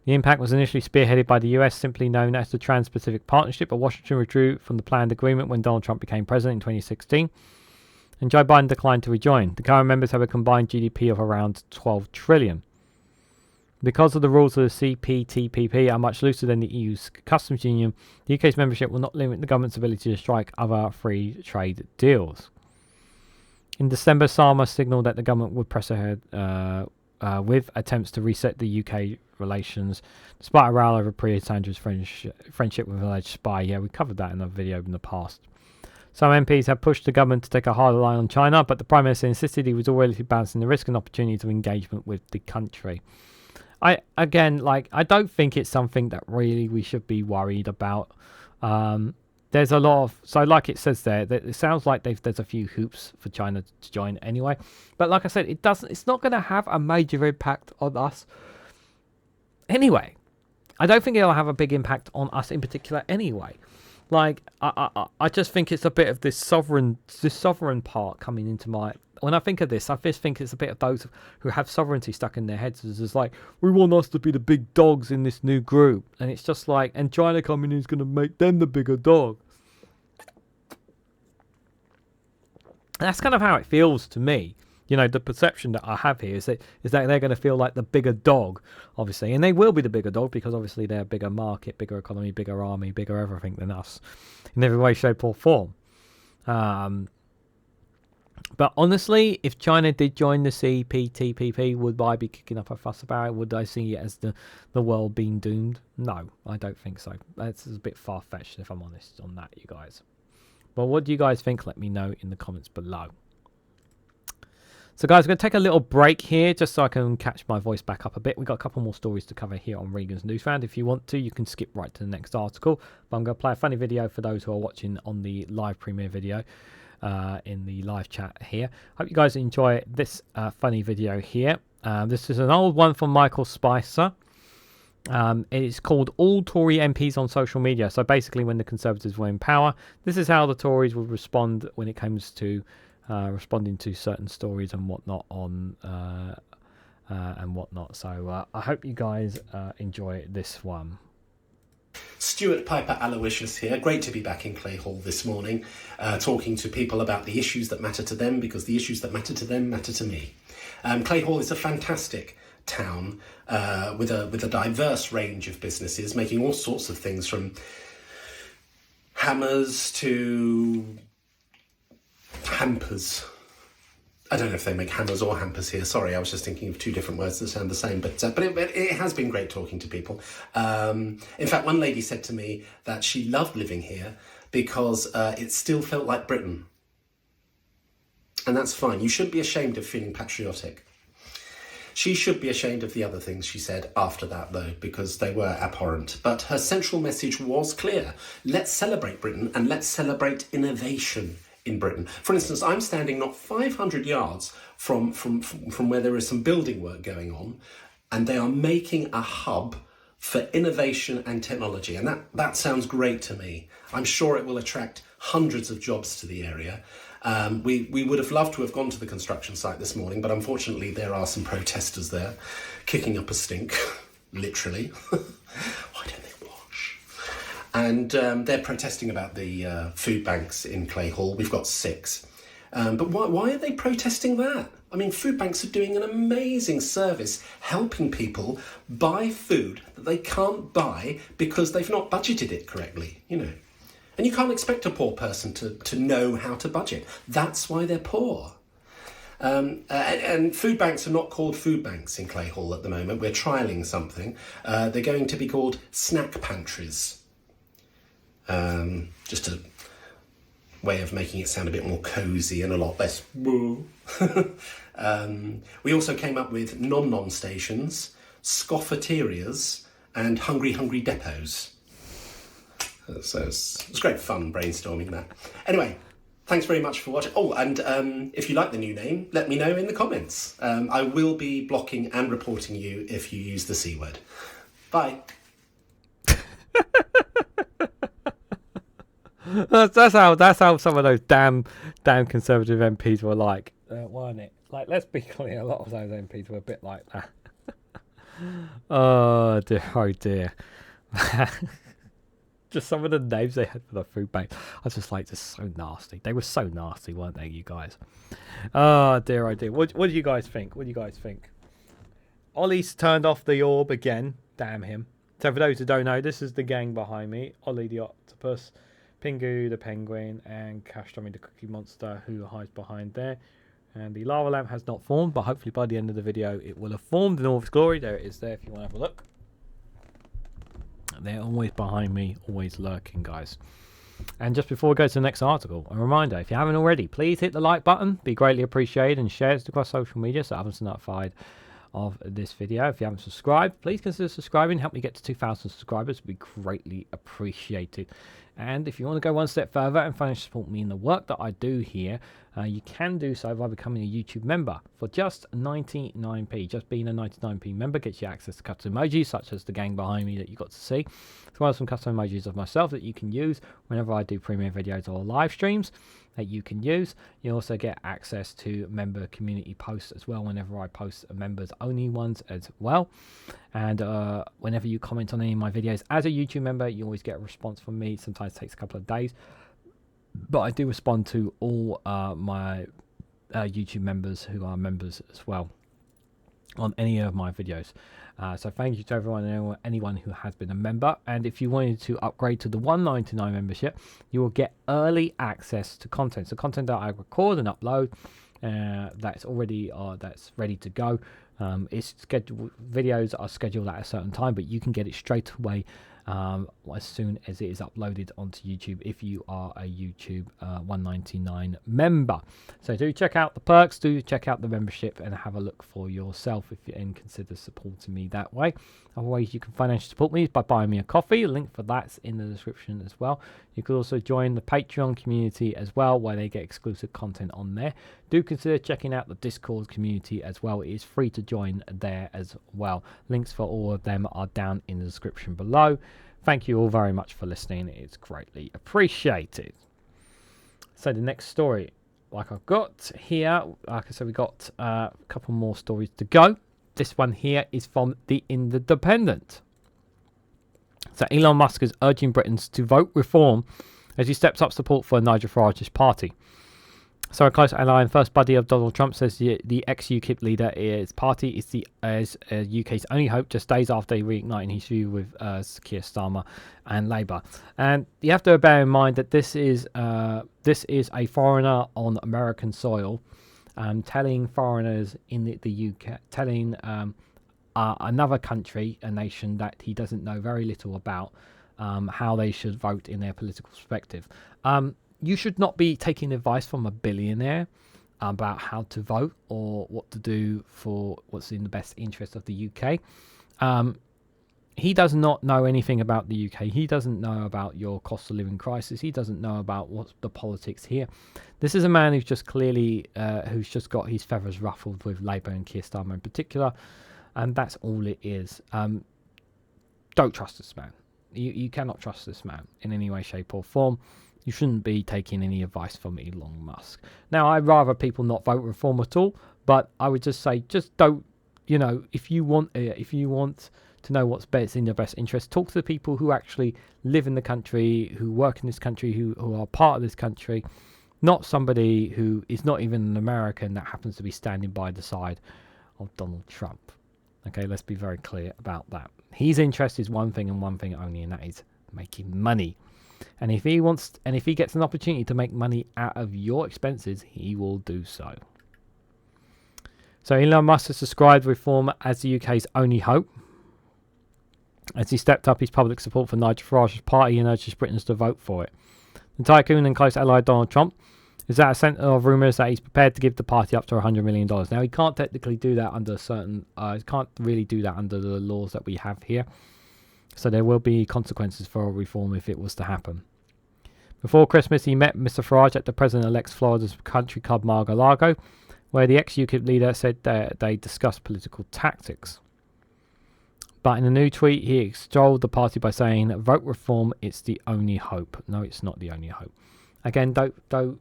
The impact was initially spearheaded by the US, simply known as the Trans-Pacific Partnership, but Washington withdrew from the planned agreement when Donald Trump became president in 2016, and Joe Biden declined to rejoin. The current members have a combined GDP of around 12 trillion. Because of the rules of the CPTPP are much looser than the EU's customs union, the UK's membership will not limit the government's ability to strike other free trade deals. In December, Starmer signalled that the government would press ahead with attempts to reset the UK relations, despite a row over Priya Sandra's friendship with an alleged spy. Yeah, we covered that in a video in the past. Some MPs have pushed the government to take a harder line on China, but the Prime Minister insisted he was already balancing the risk and opportunities of engagement with the country. I don't think it's something that really we should be worried about. There's a lot of, so like it says there, that it sounds like there's a few hoops for China to join anyway. But like I said, it's not going to have a major impact on us anyway. I don't think it'll have a big impact on us in particular anyway. Like, I just think it's a bit of this sovereign part coming into my... When I think of this, I just think it's a bit of those who have sovereignty stuck in their heads. It's like, we want us to be the big dogs in this new group. And it's just like, and China coming in is going to make them the bigger dog. That's kind of how it feels to me. You know, the perception that I have here is that they're going to feel like the bigger dog, obviously. And they will be the bigger dog because obviously they're a bigger market, bigger economy, bigger army, bigger everything than us in every way, shape or form. But honestly, if China did join the CPTPP, would I be kicking up a fuss about it? Would I see it as the world being doomed? No, I don't think so. That's a bit far-fetched, if I'm honest on that, you guys. But what do you guys think? Let me know in the comments below. So guys, I'm going to take a little break here just so I can catch my voice back up a bit. We've got a couple more stories to cover here on Regan's Newsround. If you want to, you can skip right to the next article. But I'm going to play a funny video for those who are watching on the live premiere video in the live chat here. Hope you guys enjoy this funny video here. This is an old one from Michael Spicer. It's called All Tory MPs on Social Media. So basically when the Conservatives were in power, this is how the Tories would respond when it comes to responding to certain stories and whatnot on and whatnot. So I hope you guys enjoy this one. Stuart Piper Aloysius here. Great to be back in Clay Hall this morning, talking to people about the issues that matter to them, because the issues that matter to them matter to me. Clay Hall is a fantastic town with a diverse range of businesses making all sorts of things, from hammers to hampers. I don't know if they make hammers or hampers here. Sorry, I was just thinking of two different words that sound the same. But it has been great talking to people. In fact, one lady said to me that she loved living here because it still felt like Britain. And that's fine. You shouldn't be ashamed of feeling patriotic. She should be ashamed of the other things she said after that, though, because they were abhorrent. But her central message was clear. Let's celebrate Britain and let's celebrate innovation in Britain. For instance, I'm standing not 500 yards from where there is some building work going on, and they are making a hub for innovation and technology. And that sounds great to me. I'm sure it will attract hundreds of jobs to the area. We would have loved to have gone to the construction site this morning, but unfortunately there are some protesters there kicking up a stink, literally. Why don't they wash? And they're protesting about the food banks in Clay Hall. We've got 6. But why are they protesting that? I mean, food banks are doing an amazing service helping people buy food that they can't buy because they've not budgeted it correctly, you know. And you can't expect a poor person to know how to budget. That's why they're poor. And food banks are not called food banks in Clay Hall at the moment. We're trialling something. They're going to be called snack pantries. Just a way of making it sound a bit more cosy and a lot less woo. We also came up with nom-nom stations, scoffeterias, and hungry, hungry depots. So it's great fun brainstorming that. Anyway, thanks very much for watching. Oh, and if you like the new name, let me know in the comments. I will be blocking and reporting you if you use the C word. Bye. That's how some of those damn conservative MPs were like, weren't it? Like, let's be clear, a lot of those MPs were a bit like that. Oh dear. Just some of the names they had for the food bank. I was just like, just so nasty. They were so nasty, weren't they, you guys? Oh dear. What do you guys think? Ollie's turned off the orb again. Damn him. So for those who don't know, this is the gang behind me. Oillie the octopus, Pengu the penguin, and Cash Tommy the cookie monster who hides behind there. And the lava lamp has not formed, but hopefully by the end of the video it will have formed in all of its glory. There it is there if you want to have a look. They're always behind me, always lurking, guys. And just before we go to the next article, a reminder, if you haven't already, please hit the like button. Be greatly appreciated, and share it across social media so others are notified of this video. If you haven't subscribed, please consider subscribing. Help me get to 2,000 subscribers. Would be greatly appreciated. And if you want to go one step further and financially support me in the work that I do here, you can do so by becoming a YouTube member for just 99p. Just being a 99p member gets you access to custom emojis such as the gang behind me that you got to see, as well as some custom emojis of myself that you can use whenever I do premiere videos or live streams that you can use. You also get access to member community posts as well whenever I post members only ones as well. And whenever you comment on any of my videos as a YouTube member, you always get a response from me. Sometimes it takes a couple of days, but I do respond to all my YouTube members who are members as well on any of my videos. So thank you to anyone who has been a member. And if you wanted to upgrade to the $1.99 membership, you will get early access to content. So content that I record and upload that's already that's ready to go. It's scheduled, videos are scheduled at a certain time, but you can get it straight away as soon as it is uploaded onto YouTube if you are a YouTube $1.99 member. So do check out the perks, do check out the membership, and have a look for yourself if you and consider supporting me that way. Other ways you can financially support me is by buying me a coffee. A link for that's in the description as well. You could also join the Patreon community as well, where they get exclusive content on there. Do consider checking out the Discord community as well. It is free to join there as well. Links for all of them are down in the description below. Thank you all very much for listening. It's greatly appreciated. So the next story, like I've got here, like I said, we got a couple more stories to go. This one here is from The Independent. So Elon Musk is urging Britons to vote reform as he steps up support for Nigel Farage's party. So a close ally and first buddy of Donald Trump says the ex-UKIP leader, his party is UK's only hope, just days after reigniting his feud with Keir Starmer and Labour. And you have to bear in mind that this is a foreigner on American soil, telling foreigners in the UK, telling another country, a nation that he doesn't know very little about, how they should vote in their political perspective. You should not be taking advice from a billionaire about how to vote or what to do for what's in the best interest of the UK. He does not know anything about the UK. He doesn't know about your cost of living crisis. He doesn't know about what's the politics here. This is a man who's just clearly, who's just got his feathers ruffled with Labour and Keir Starmer in particular. And that's all it is. Don't trust this man. You cannot trust this man in any way, shape or form. You shouldn't be taking any advice from Elon Musk. Now, I'd rather people not vote reform at all, but I would just say, just don't, you know, if you want to know what's best in your best interest, talk to the people who actually live in the country, who work in this country, who are part of this country, not somebody who is not even an American that happens to be standing by the side of Donald Trump. Okay, let's be very clear about that. His interest is one thing and one thing only, and that is making money. And if he gets an opportunity to make money out of your expenses, he will do so. So Elon Musk has described reform as the UK's only hope, as he stepped up his public support for Nigel Farage's party and urges Britons to vote for it. The tycoon and close ally Donald Trump is at a centre of rumours that he's prepared to give the party up to $100 million. Now, he can't technically do that under certain... he can't really do that under the laws that we have here. So there will be consequences for reform if it was to happen. Before Christmas, he met Mr. Farage at the President-elect's Florida's country club Mar-a-Lago, where the ex-UKIP leader said that they discussed political tactics. But in a new tweet, he extolled the party by saying, "Vote reform, it's the only hope." No, it's not the only hope. Again, don't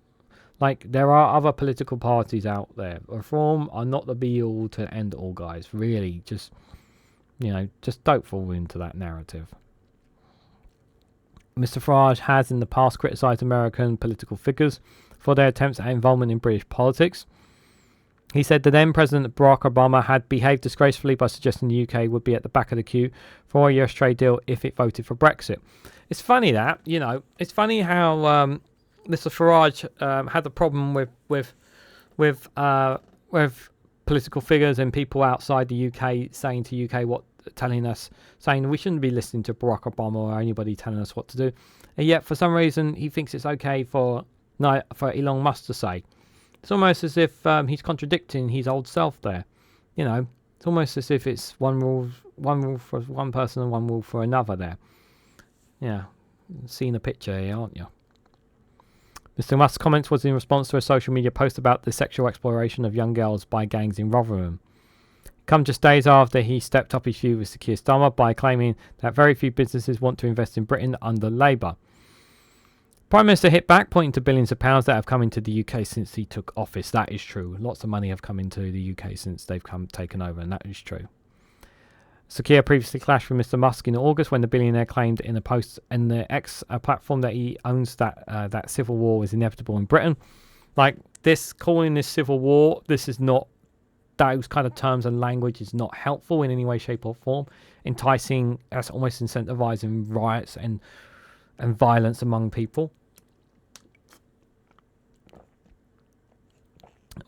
like, there are other political parties out there. Reform are not the be-all to end-all, guys. Really, just don't fall into that narrative. Mr. Farage has in the past criticised American political figures for their attempts at involvement in British politics. He said the then President Barack Obama had behaved disgracefully by suggesting the UK would be at the back of the queue for a US trade deal if it voted for Brexit. It's funny that, it's funny how Mr. Farage had a problem with political figures and people outside the UK saying to UK saying we shouldn't be listening to Barack Obama or anybody telling us what to do. And yet, for some reason, he thinks it's okay for Elon Musk to say. It's almost as if he's contradicting his old self there. It's almost as if it's one rule for one person and one rule for another there. Yeah, seeing the picture here, aren't you? Mr. Musk's comments was in response to a social media post about the sexual exploration of young girls by gangs in Rotherham. Come just days after he stepped up his feud with Sir Keir Starmer by claiming that very few businesses want to invest in Britain under Labour. Prime Minister hit back, pointing to billions of pounds that have come into the UK since he took office. That is true. Lots of money have come into the UK since they've taken over, and that is true. Sir Keir previously clashed with Mr. Musk in August when the billionaire claimed in a post in the X platform that he owns that civil war is inevitable in Britain. Like this, calling this civil war, this is not, those kind of terms and language is not helpful in any way, shape or form. Enticing, that's almost incentivizing riots and violence among people.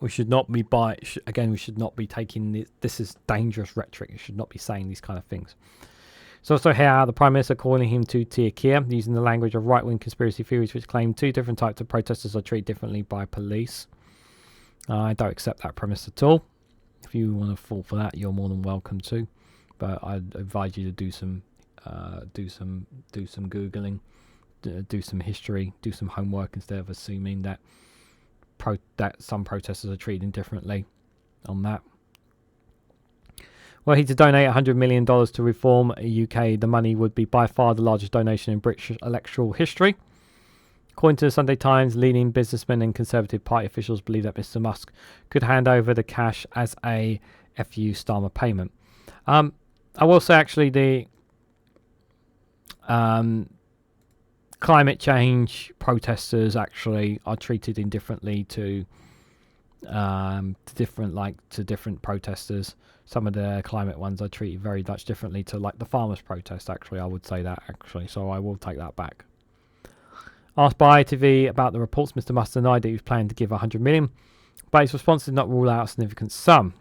We should not be we should not be taking this is dangerous rhetoric. You should not be saying these kind of things. So also here, the Prime Minister calling him to Tia Keir, using the language of right-wing conspiracy theories which claim two different types of protesters are treated differently by police. I don't accept that premise at all. If you want to fall for that, you're more than welcome to. But I'd advise you to do some googling, do some history, do some homework instead of assuming that some protesters are treated differently on that. Were he to donate $100 million to reform UK, the money would be by far the largest donation in British electoral history. According to the Sunday Times, leading businessmen and Conservative Party officials believe that Mr. Musk could hand over the cash as a FU Starmer payment. I will say, actually, the climate change protesters actually are treated indifferently to different protesters. Some of the climate ones are treated very much differently to like the farmers' protest. Actually, I would say that actually, so I will take that back. Asked by ITV about the reports, Mr. Musk denied that he was planning to give $100 million, but his response did not rule out a significant sum.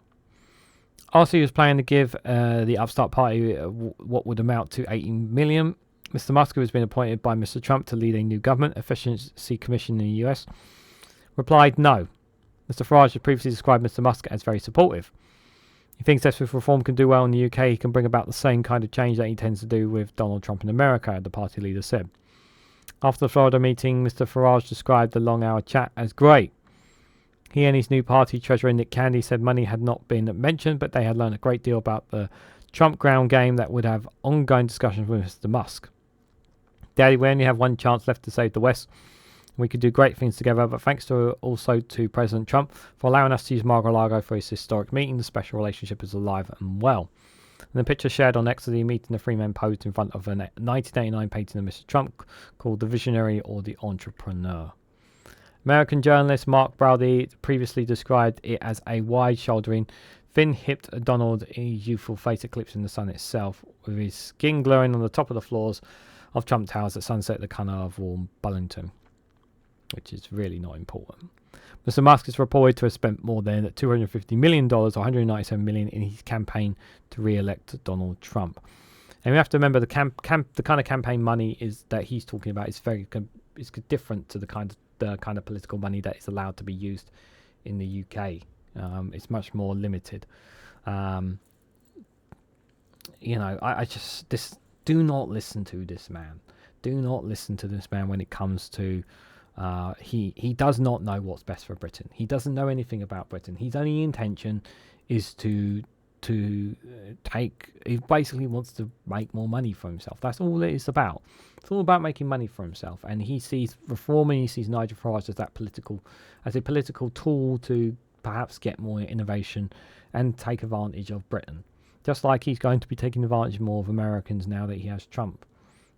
Also, he was planning to give the upstart party what would amount to $18 million. Mr. Musk, who has been appointed by Mr. Trump to lead a new government efficiency commission in the US, replied no. Mr. Farage had previously described Mr. Musk as very supportive. He thinks that if reform can do well in the UK, he can bring about the same kind of change that he tends to do with Donald Trump in America, the party leader said. After the Florida meeting, Mr. Farage described the long-hour chat as great. He and his new party treasurer Nick Candy said money had not been mentioned, but they had learned a great deal about the Trump ground game that would have ongoing discussions with Mr. Musk. Daddy, we only have one chance left to save the West. We could do great things together, but thanks also to President Trump for allowing us to use Mar-a-Lago for his historic meeting. The special relationship is alive and well. And the picture shared on X of the meeting, the three men posed in front of a 1989 painting of Mr. Trump called The Visionary or The Entrepreneur. American journalist Mark Browdy previously described it as a wide-shouldering, thin-hipped Donald, his youthful face eclipsed in the sun itself, with his skin glowing on the top of the floors of Trump Towers at sunset at the corner of warm Burlington, which is really not important. Mr. Musk is reported to have spent more than $250 million or $197 million in his campaign to re-elect Donald Trump. And we have to remember the kind of campaign money is that he's talking about is is different to the kind of political money that is allowed to be used in the UK. It's much more limited. I just Do not listen to this man. Do not listen to this man when it comes to he does not know what's best for Britain. He doesn't know anything about Britain. His only intention is to take. He basically wants to make more money for himself. That's all it is about. It's all about making money for himself. And he sees reform and he sees Nigel Farage as a political tool to perhaps get more innovation and take advantage of Britain. Just like he's going to be taking advantage more of Americans now that he has Trump.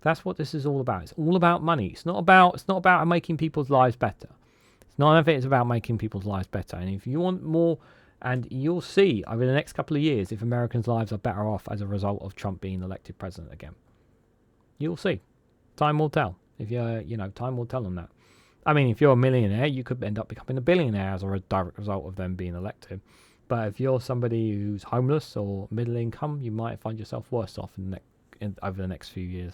That's what this is all about. It's all about money. It's not about making people's lives better. None of it is about making people's lives better. And if you want more, and you'll see over the next couple of years if Americans' lives are better off as a result of Trump being elected president again. You'll see. Time will tell. If time will tell on that. I mean, if you're a millionaire, you could end up becoming a billionaire as a direct result of them being elected. But if you're somebody who's homeless or middle income, you might find yourself worse off over the next few years.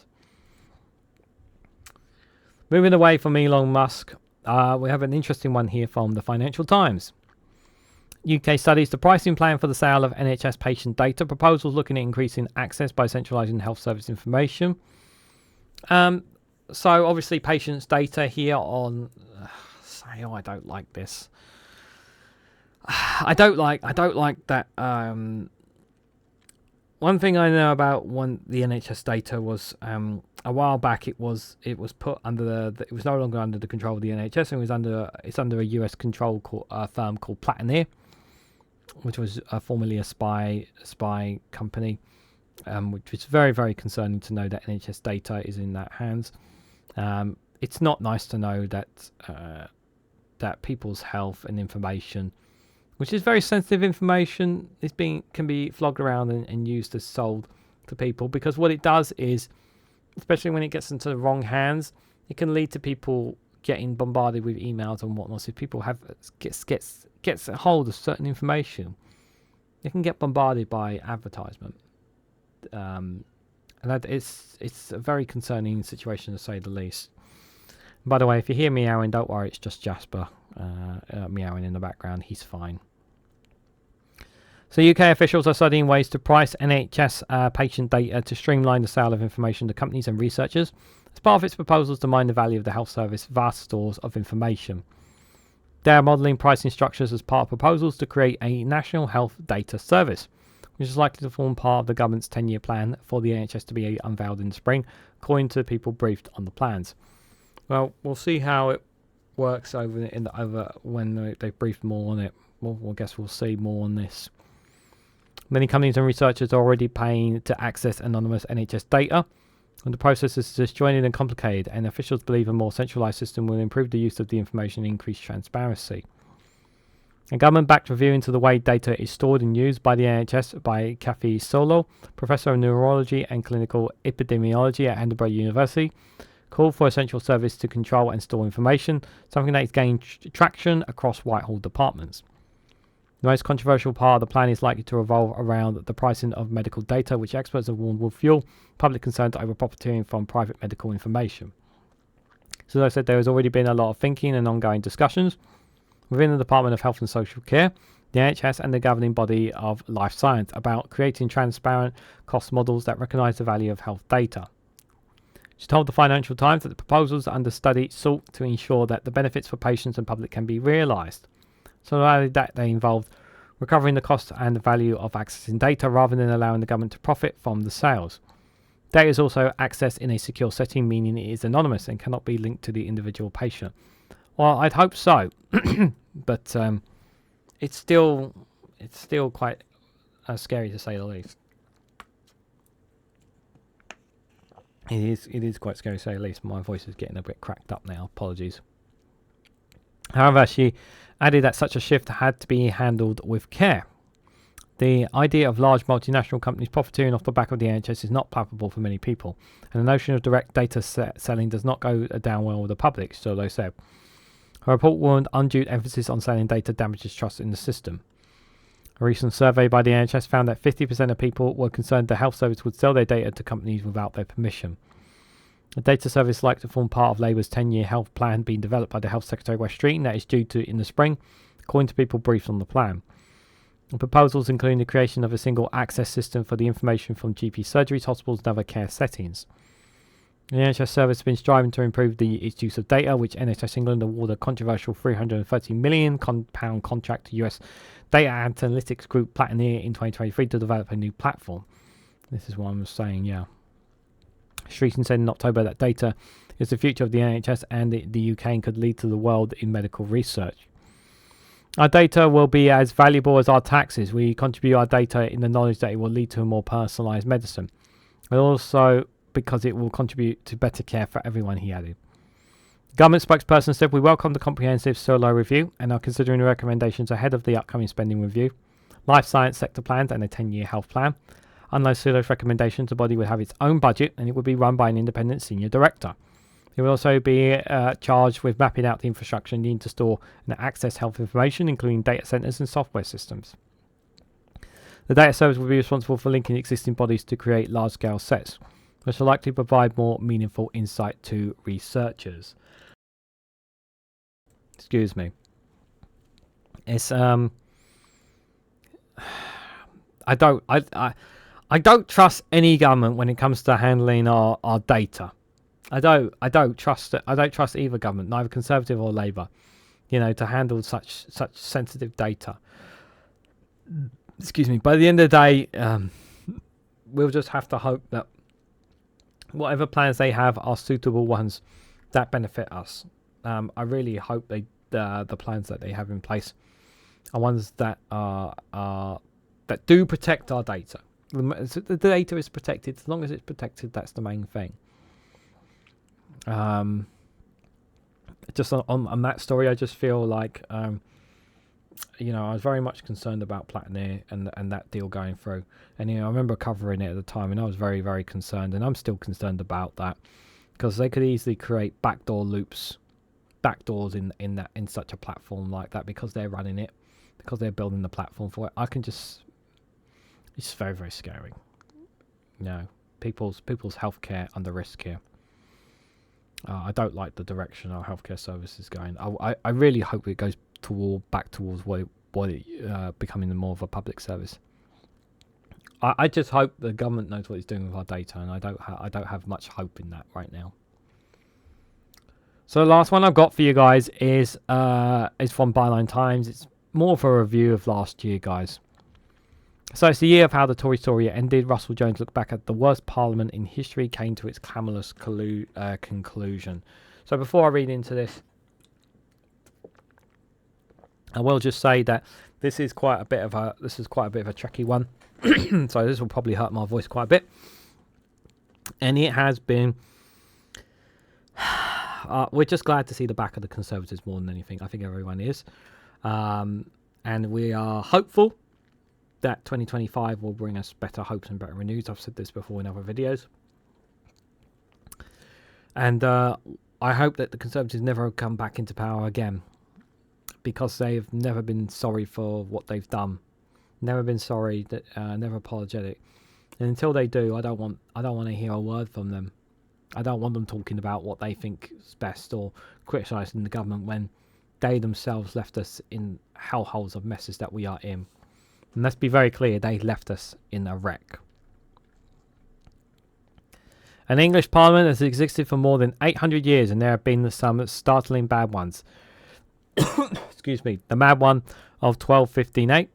Moving away from Elon Musk, we have an interesting one here from the Financial Times. UK studies the pricing plan for the sale of NHS patient data. Proposals looking at increasing access by centralising health service information. So obviously patients' data here on... I don't like this. I don't like that. One thing I know about the NHS data was a while back it was put under it was no longer under the control of the NHS, and it's under a US control firm called Platinum, which was formerly a spy company, which was very, very concerning to know that NHS data is in that hands. It's not nice to know that people's health and information, which is very sensitive information, can be flogged around and used as sold to people, because what it does is, especially when it gets into the wrong hands, it can lead to people getting bombarded with emails and whatnot. So if people gets a hold of certain information, they can get bombarded by advertisement, and that it's a very concerning situation to say the least. By the way, if you hear meowing, don't worry, it's just Jasper meowing in the background. He's fine. So UK officials are studying ways to price NHS patient data to streamline the sale of information to companies and researchers as part of its proposals to mine the value of the health service vast stores of information. They are modelling pricing structures as part of proposals to create a national health data service, which is likely to form part of the government's 10-year plan for the NHS to be unveiled in the spring, according to people briefed on the plans. Well, we'll see how it works over when they've briefed more on it. I guess we'll see more on this. Many companies and researchers are already paying to access anonymous NHS data, and the process is disjointed and complicated, and officials believe a more centralised system will improve the use of the information and increase transparency. A government-backed review into the way data is stored and used by the NHS by Kathy Solo, Professor of Neurology and Clinical Epidemiology at Edinburgh University, called for a central service to control and store information, something that is gaining traction across Whitehall departments. The most controversial part of the plan is likely to revolve around the pricing of medical data, which experts have warned will fuel public concerns over profiteering from private medical information. So as I said, there has already been a lot of thinking and ongoing discussions within the Department of Health and Social Care, the NHS and the governing body of Life Science about creating transparent cost models that recognise the value of health data. She told the Financial Times that the proposals under study sought to ensure that the benefits for patients and public can be realised. So that they involved recovering the cost and the value of accessing data rather than allowing the government to profit from the sales. Data is also accessed in a secure setting, meaning it is anonymous and cannot be linked to the individual patient. Well, I'd hope so, but it's still quite scary to say the least. It is quite scary to say the least. My voice is getting a bit cracked up now. Apologies. However, she added that such a shift had to be handled with care. The idea of large multinational companies profiteering off the back of the NHS is not palpable for many people, and the notion of direct data selling does not go down well with the public, so they said. Her report warned undue emphasis on selling data damages trust in the system. A recent survey by the NHS found that 50% of people were concerned the health service would sell their data to companies without their permission. A data service like to form part of Labour's 10-year health plan being developed by the Health Secretary Wes Streeting that is due to in the spring, according to people briefed on the plan. Proposals including the creation of a single access system for the information from GP surgeries, hospitals and other care settings. The NHS service has been striving to improve its use of data, which NHS England awarded a controversial £330 million contract to US data analytics group Platinum in 2023 to develop a new platform. This is what I'm saying, yeah. Streeton said in October that data is the future of the NHS and the UK and could lead to the world in medical research. Our data will be as valuable as our taxes. We contribute our data in the knowledge that it will lead to a more personalised medicine. And also because it will contribute to better care for everyone, he added. Government spokesperson said, we welcome the comprehensive solo review and are considering the recommendations ahead of the upcoming spending review, life science sector plans and a 10-year health plan. Unlike Solo's recommendations, the body would have its own budget and it would be run by an independent senior director. It will also be charged with mapping out the infrastructure needed to store and access health information, including data centres and software systems. The data service will be responsible for linking existing bodies to create large-scale sets, which will likely provide more meaningful insight to researchers. Excuse me. It's I don't trust any government when it comes to handling our data. I don't trust it. I don't trust either government, neither Conservative or Labour, to handle such sensitive data. Excuse me. By the end of the day, we'll just have to hope that whatever plans they have are suitable ones that benefit us. I really hope the plans that they have in place are ones that that do protect our data. The data is protected. As long as it's protected, that's the main thing. Just on that story, I just feel like I was very much concerned about Platinum and that deal going through. And I remember covering it at the time, and I was very, very concerned, and I'm still concerned about that because they could easily create backdoor loops, backdoors in such a platform like that because they're running it, because they're building the platform for it. It's very, very scary. People's healthcare under risk here. I don't like the direction our healthcare service is going. I really hope it goes back towards what it becoming more of a public service. I just hope the government knows what it's doing with our data, and I don't have much hope in that right now. So the last one I've got for you guys is from Byline Times. It's more of a review of last year, guys. So it's the year of how the Tory story ended. Russell Jones looked back at the worst parliament in history, came to its clamorous conclusion. So before I read into this, I will just say that this is quite a bit of a tricky one. So this will probably hurt my voice quite a bit. And it has been. We're just glad to see the back of the Conservatives more than anything. I think everyone is, and we are hopeful that 2025 will bring us better hopes and better news. I've said this before in other videos. And I hope that the Conservatives never come back into power again, because they've never been sorry for what they've done. Never been sorry, never apologetic. And until they do, I don't want to hear a word from them. I don't want them talking about what they think is best or criticising the government when they themselves left us in hellholes of messes that we are in. And let's be very clear, they left us in a wreck. An English Parliament has existed for more than 800 years, and there have been some startling bad ones. Excuse me. The mad one of 1258,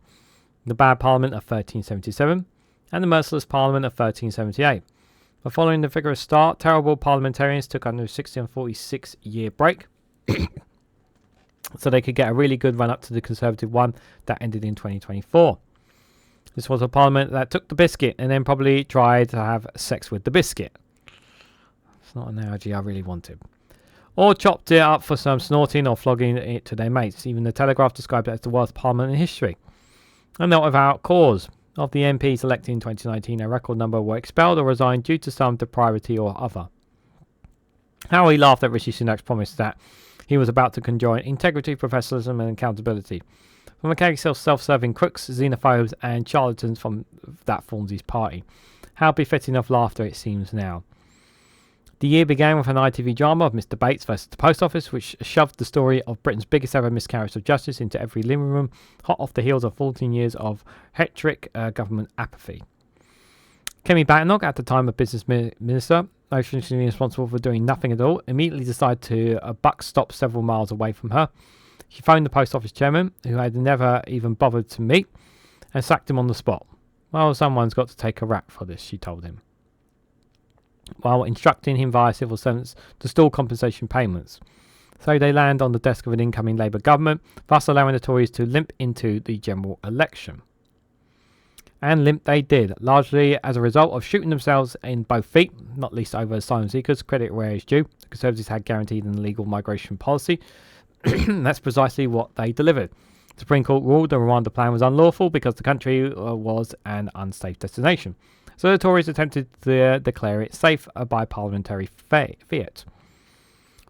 the bad Parliament of 1377, and the merciless Parliament of 1378. But following the vigorous start, terrible parliamentarians took under a 46-year break, so they could get a really good run up to the Conservative one that ended in 2024. This was a parliament that took the biscuit and then probably tried to have sex with the biscuit. It's not an analogy I really wanted. Or chopped it up for some snorting or flogging it to their mates. Even the Telegraph described it as the worst parliament in history. And not without cause. Of the MPs elected in 2019, a record number were expelled or resigned due to some depravity or other. How he laughed at Rishi Sunak's promise that he was about to conjoin integrity, professionalism and accountability from a case of self-serving crooks, xenophobes and charlatans from that forms his party. How befitting of laughter it seems now. The year began with an ITV drama of Mr. Bates versus the Post Office, which shoved the story of Britain's biggest ever miscarriage of justice into every living room, hot off the heels of 14 years of hectic government apathy. Kemi Badenoch, at the time a business minister, notionally responsible for doing nothing at all, immediately decided to buck stop several miles away from her. She phoned the Post Office chairman, who had never even bothered to meet, and sacked him on the spot. Well, someone's got to take a rap for this, she told him, while instructing him via civil servants to stall compensation payments. So they land on the desk of an incoming Labour government, thus allowing the Tories to limp into the general election. And limp they did, largely as a result of shooting themselves in both feet, not least over asylum seekers. Credit where is due. The Conservatives had guaranteed an illegal migration policy. That's precisely what they delivered. The Supreme Court ruled the Rwanda plan was unlawful because the country was an unsafe destination. So the Tories attempted to declare it safe by parliamentary fiat.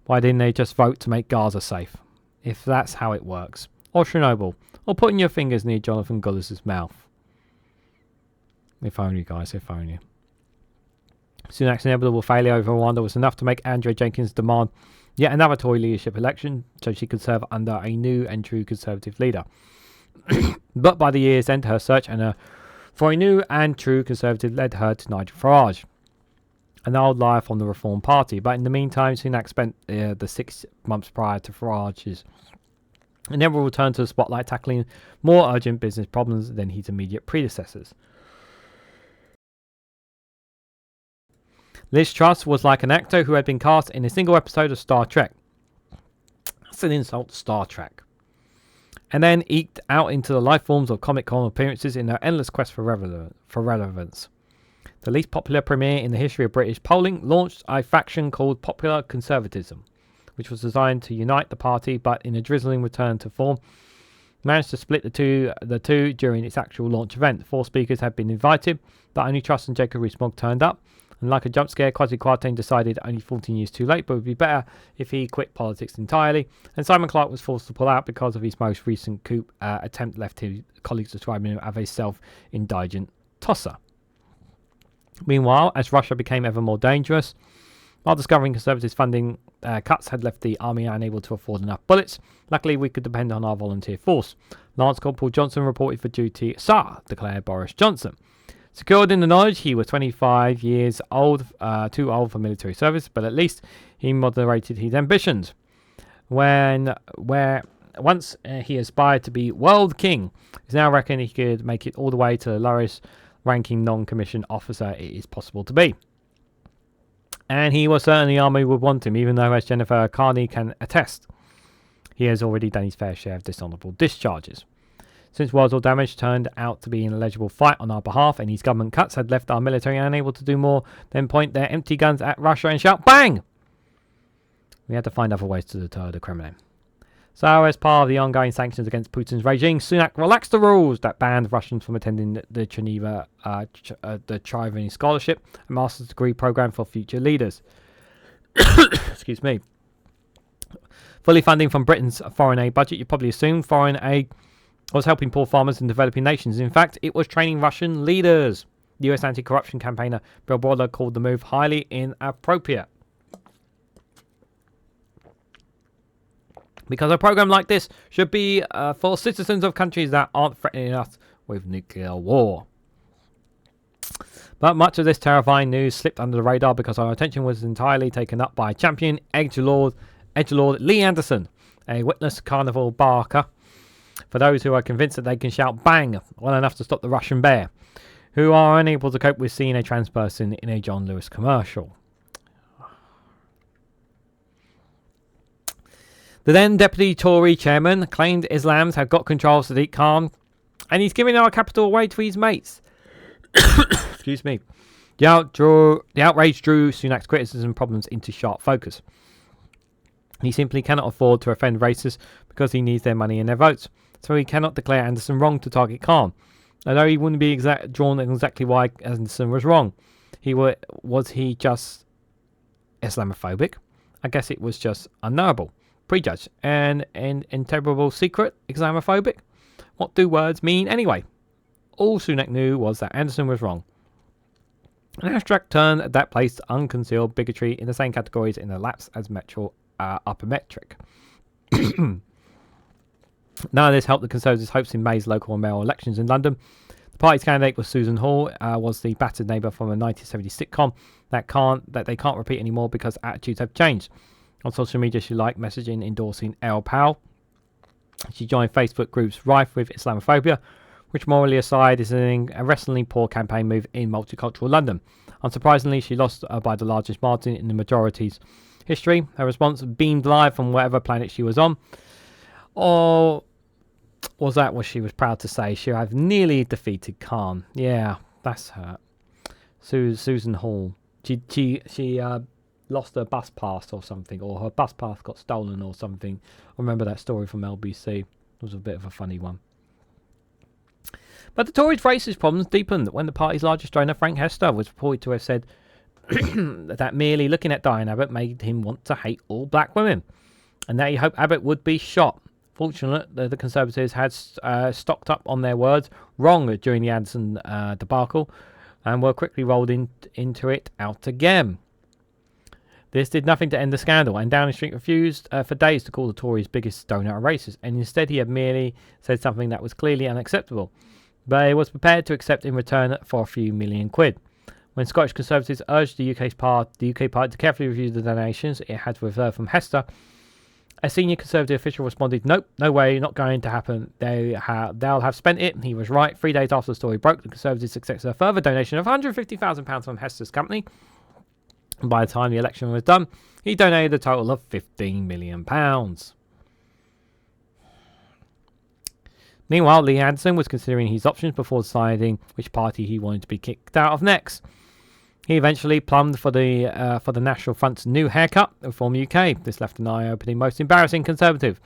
Why didn't they just vote to make Gaza safe, if that's how it works? Or Chernobyl, or putting your fingers near Jonathan Gullis's mouth. If only, guys, if only. Sunak's inevitable failure over Rwanda was enough to make Andrea Jenkyns demand yet another Tory leadership election so she could serve under a new and true Conservative leader. But by the year's end, her search for a new and true Conservative led her to Nigel Farage, an old liar from the Reform Party. But in the meantime, Sunak spent the 6 months prior to Farage's and never returned to the spotlight, tackling more urgent business problems than his immediate predecessors. Liz Truss was like an actor who had been cast in a single episode of Star Trek. That's an insult to Star Trek. And then eked out into the life forms of Comic-Con appearances in her endless quest for relevance. The least popular premiere in the history of British polling launched a faction called Popular Conservatism, which was designed to unite the party, but in a drizzling return to form, managed to split the two during its actual launch event. 4 speakers had been invited, but only Truss and Jacob Rees-Mogg turned up. And like a jump scare, Kwasi Kwarteng decided only 14 years too late, but it would be better if he quit politics entirely. And Simon Clarke was forced to pull out because of his most recent coup attempt, left his colleagues describing him as a self-indulgent tosser. Meanwhile, as Russia became ever more dangerous, while discovering Conservatives' funding cuts had left the army unable to afford enough bullets, luckily we could depend on our volunteer force. Lance Corporal Johnson reported for duty, "Sir," declared Boris Johnson. Secured in the knowledge he was 25 years old, too old for military service, but at least he moderated his ambitions. Once he aspired to be world king, he's now reckoned he could make it all the way to the lowest ranking non-commissioned officer it is possible to be. And he was certainly the army would want him, even though, as Jennifer Carney can attest, he has already done his fair share of dishonourable discharges. Since Walsall damage turned out to be an illegible fight on our behalf and his government cuts had left our military unable to do more than point their empty guns at Russia and shout BANG! We had to find other ways to deter the Kremlin. So, as part of the ongoing sanctions against Putin's regime, Sunak relaxed the rules that banned Russians from attending the Geneva the Triveni Scholarship, a master's degree program for future leaders. Excuse me. Fully funding from Britain's foreign aid budget, you probably assume foreign aid was helping poor farmers in developing nations. In fact, it was training Russian leaders. The US anti-corruption campaigner Bill Borla called the move highly inappropriate. Because a program like this should be for citizens of countries that aren't threatening us with nuclear war. But much of this terrifying news slipped under the radar because our attention was entirely taken up by champion edgelord Lee Anderson, a witless carnival barker, for those who are convinced that they can shout bang well enough to stop the Russian bear, who are unable to cope with seeing a trans person in a John Lewis commercial. The then Deputy Tory Chairman claimed Islams had got control of Sadiq Khan, and he's giving our capital away to his mates. Excuse me. The outrage drew Sunak's criticism problems into sharp focus. He simply cannot afford to offend racists because he needs their money and their votes. So he cannot declare Anderson wrong to target Khan. Although he wouldn't be drawn exactly why Anderson was wrong. Was he just Islamophobic? I guess it was just unknowable, prejudged, and an interoperable secret Islamophobic. What do words mean anyway? All Sunak knew was that Anderson was wrong. An abstract term that placed unconcealed bigotry in the same categories in the lapse as upper metric. None of this helped the Conservatives' hopes in May's local and mayoral elections in London. The party's candidate was Susan Hall, was the battered neighbour from a 1970s sitcom that they can't repeat anymore because attitudes have changed. On social media, she liked messaging endorsing El Pal. She joined Facebook groups rife with Islamophobia, which morally aside is a wrestlingly poor campaign move in multicultural London. Unsurprisingly, she lost by the largest margin in the majority's history. Her response beamed live from whatever planet she was on. Or was that what she was proud to say? She have nearly defeated Khan. Yeah, that's her. Susan Hall. She lost her bus pass or something, or her bus pass got stolen or something. I remember that story from LBC. It was a bit of a funny one. But the Tories' racist problems deepened when the party's largest donor, Frank Hester, was reported to have said that merely looking at Diane Abbott made him want to hate all black women, and that he hoped Abbott would be shot. Fortunately, the Conservatives had stocked up on their words wrong during the Anderson debacle, and were quickly rolled into it out again. This did nothing to end the scandal, and Downing Street refused for days to call the Tories' biggest donor a racist, and instead he had merely said something that was clearly unacceptable, but he was prepared to accept in return for a few £1,000,000. When Scottish Conservatives urged the UK party to carefully review the donations it had reserved from Hester, a senior Conservative official responded, "Nope, no way, not going to happen. They'll have spent it." He was right. 3 days after the story broke, the Conservatives accepted a further donation of £150,000 from Hester's company. And by the time the election was done, he donated a total of £15 million. Meanwhile, Lee Anderson was considering his options before deciding which party he wanted to be kicked out of next. He eventually plumbed for the National Front's new haircut, Reform UK. This left an eye-opening, most embarrassing Conservative,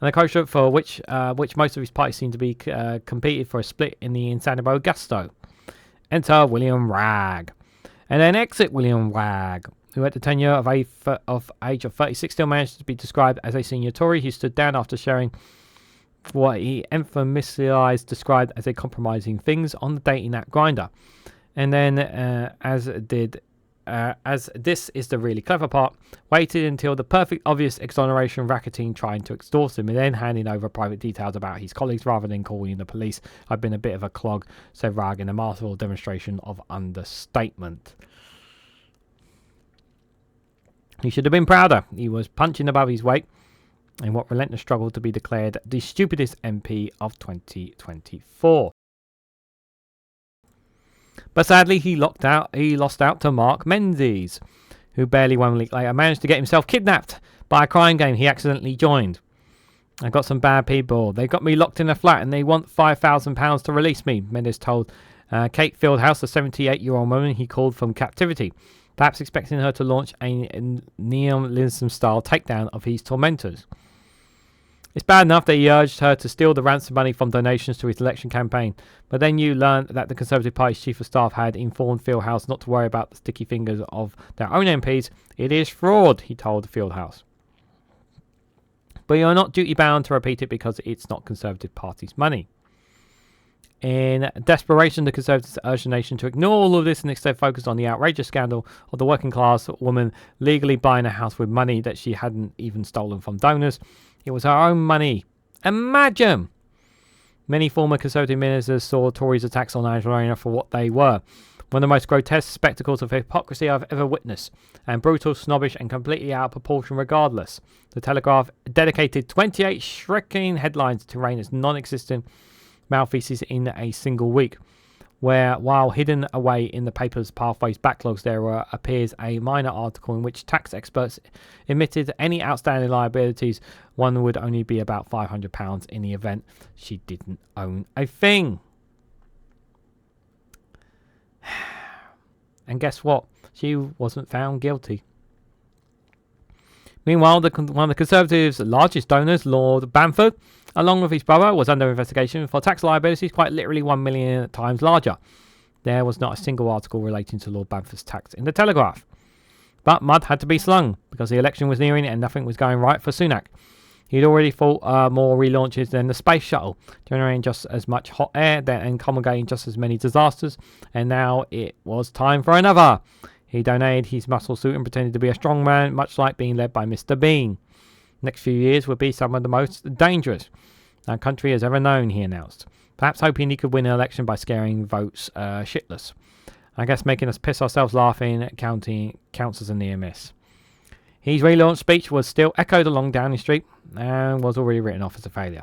and a culture for which most of his party seemed to be competed for a split in the Insanable Gusto. Enter William Wragg, and then exit William Wragg, who at the tenure of age of 36 still managed to be described as a senior Tory who stood down after sharing what he infamously described as a compromising things on the dating app Grindr. And then, as this is the really clever part, waited until the perfect obvious exoneration racketeering trying to extort him, and then handing over private details about his colleagues rather than calling the police. "I've been a bit of a clog," said Ragg in a masterful demonstration of understatement. He should have been prouder. He was punching above his weight in what relentless struggle to be declared the stupidest MP of 2024. But sadly, he lost out to Mark Menzies, who barely 1 week later managed to get himself kidnapped by a crime game he accidentally joined. "I got some bad people. They got me locked in a flat and they want £5,000 to release me," Menzies told Kate Fieldhouse, a 78-year-old woman he called from captivity, perhaps expecting her to launch a neoliberalism-style takedown of his tormentors. It's bad enough that he urged her to steal the ransom money from donations to his election campaign, but then you learn that the Conservative Party's Chief of Staff had informed Fieldhouse not to worry about the sticky fingers of their own MPs. "It is fraud," he told Fieldhouse. "But you're not duty-bound to repeat it because it's not Conservative Party's money." In desperation, the Conservatives urged the nation to ignore all of this and instead focus on the outrageous scandal of the working-class woman legally buying a house with money that she hadn't even stolen from donors. It was her own money. Imagine! Many former Conservative ministers saw Tories' attacks on Angela for what they were. One of the most grotesque spectacles of hypocrisy I've ever witnessed, and brutal, snobbish, and completely out of proportion regardless. The Telegraph dedicated 28 shrieking headlines to Rayner's non-existent malfeasance in a single week, where, while hidden away in the paper's pathways backlogs, there appears a minor article in which tax experts admitted any outstanding liabilities. One would only be about £500 in the event she didn't own a thing. And guess what? She wasn't found guilty. Meanwhile, one of the Conservatives' largest donors, Lord Bamford, along with his brother, was under investigation for tax liabilities quite literally 1 million times larger. There was not a single article relating to Lord Bamford's tax in the Telegraph. But mud had to be slung, because the election was nearing and nothing was going right for Sunak. He'd already fought more relaunches than the space shuttle, generating just as much hot air and promulgating just as many disasters, and now it was time for another. He donated his muscle suit and pretended to be a strong man, much like being led by Mr. Bean. Next few years would be some of the most dangerous our country has ever known, he announced, perhaps hoping he could win an election by scaring votes shitless. I guess making us piss ourselves laughing counts as a near miss. His relaunch speech was still echoed along Downing Street and was already written off as a failure.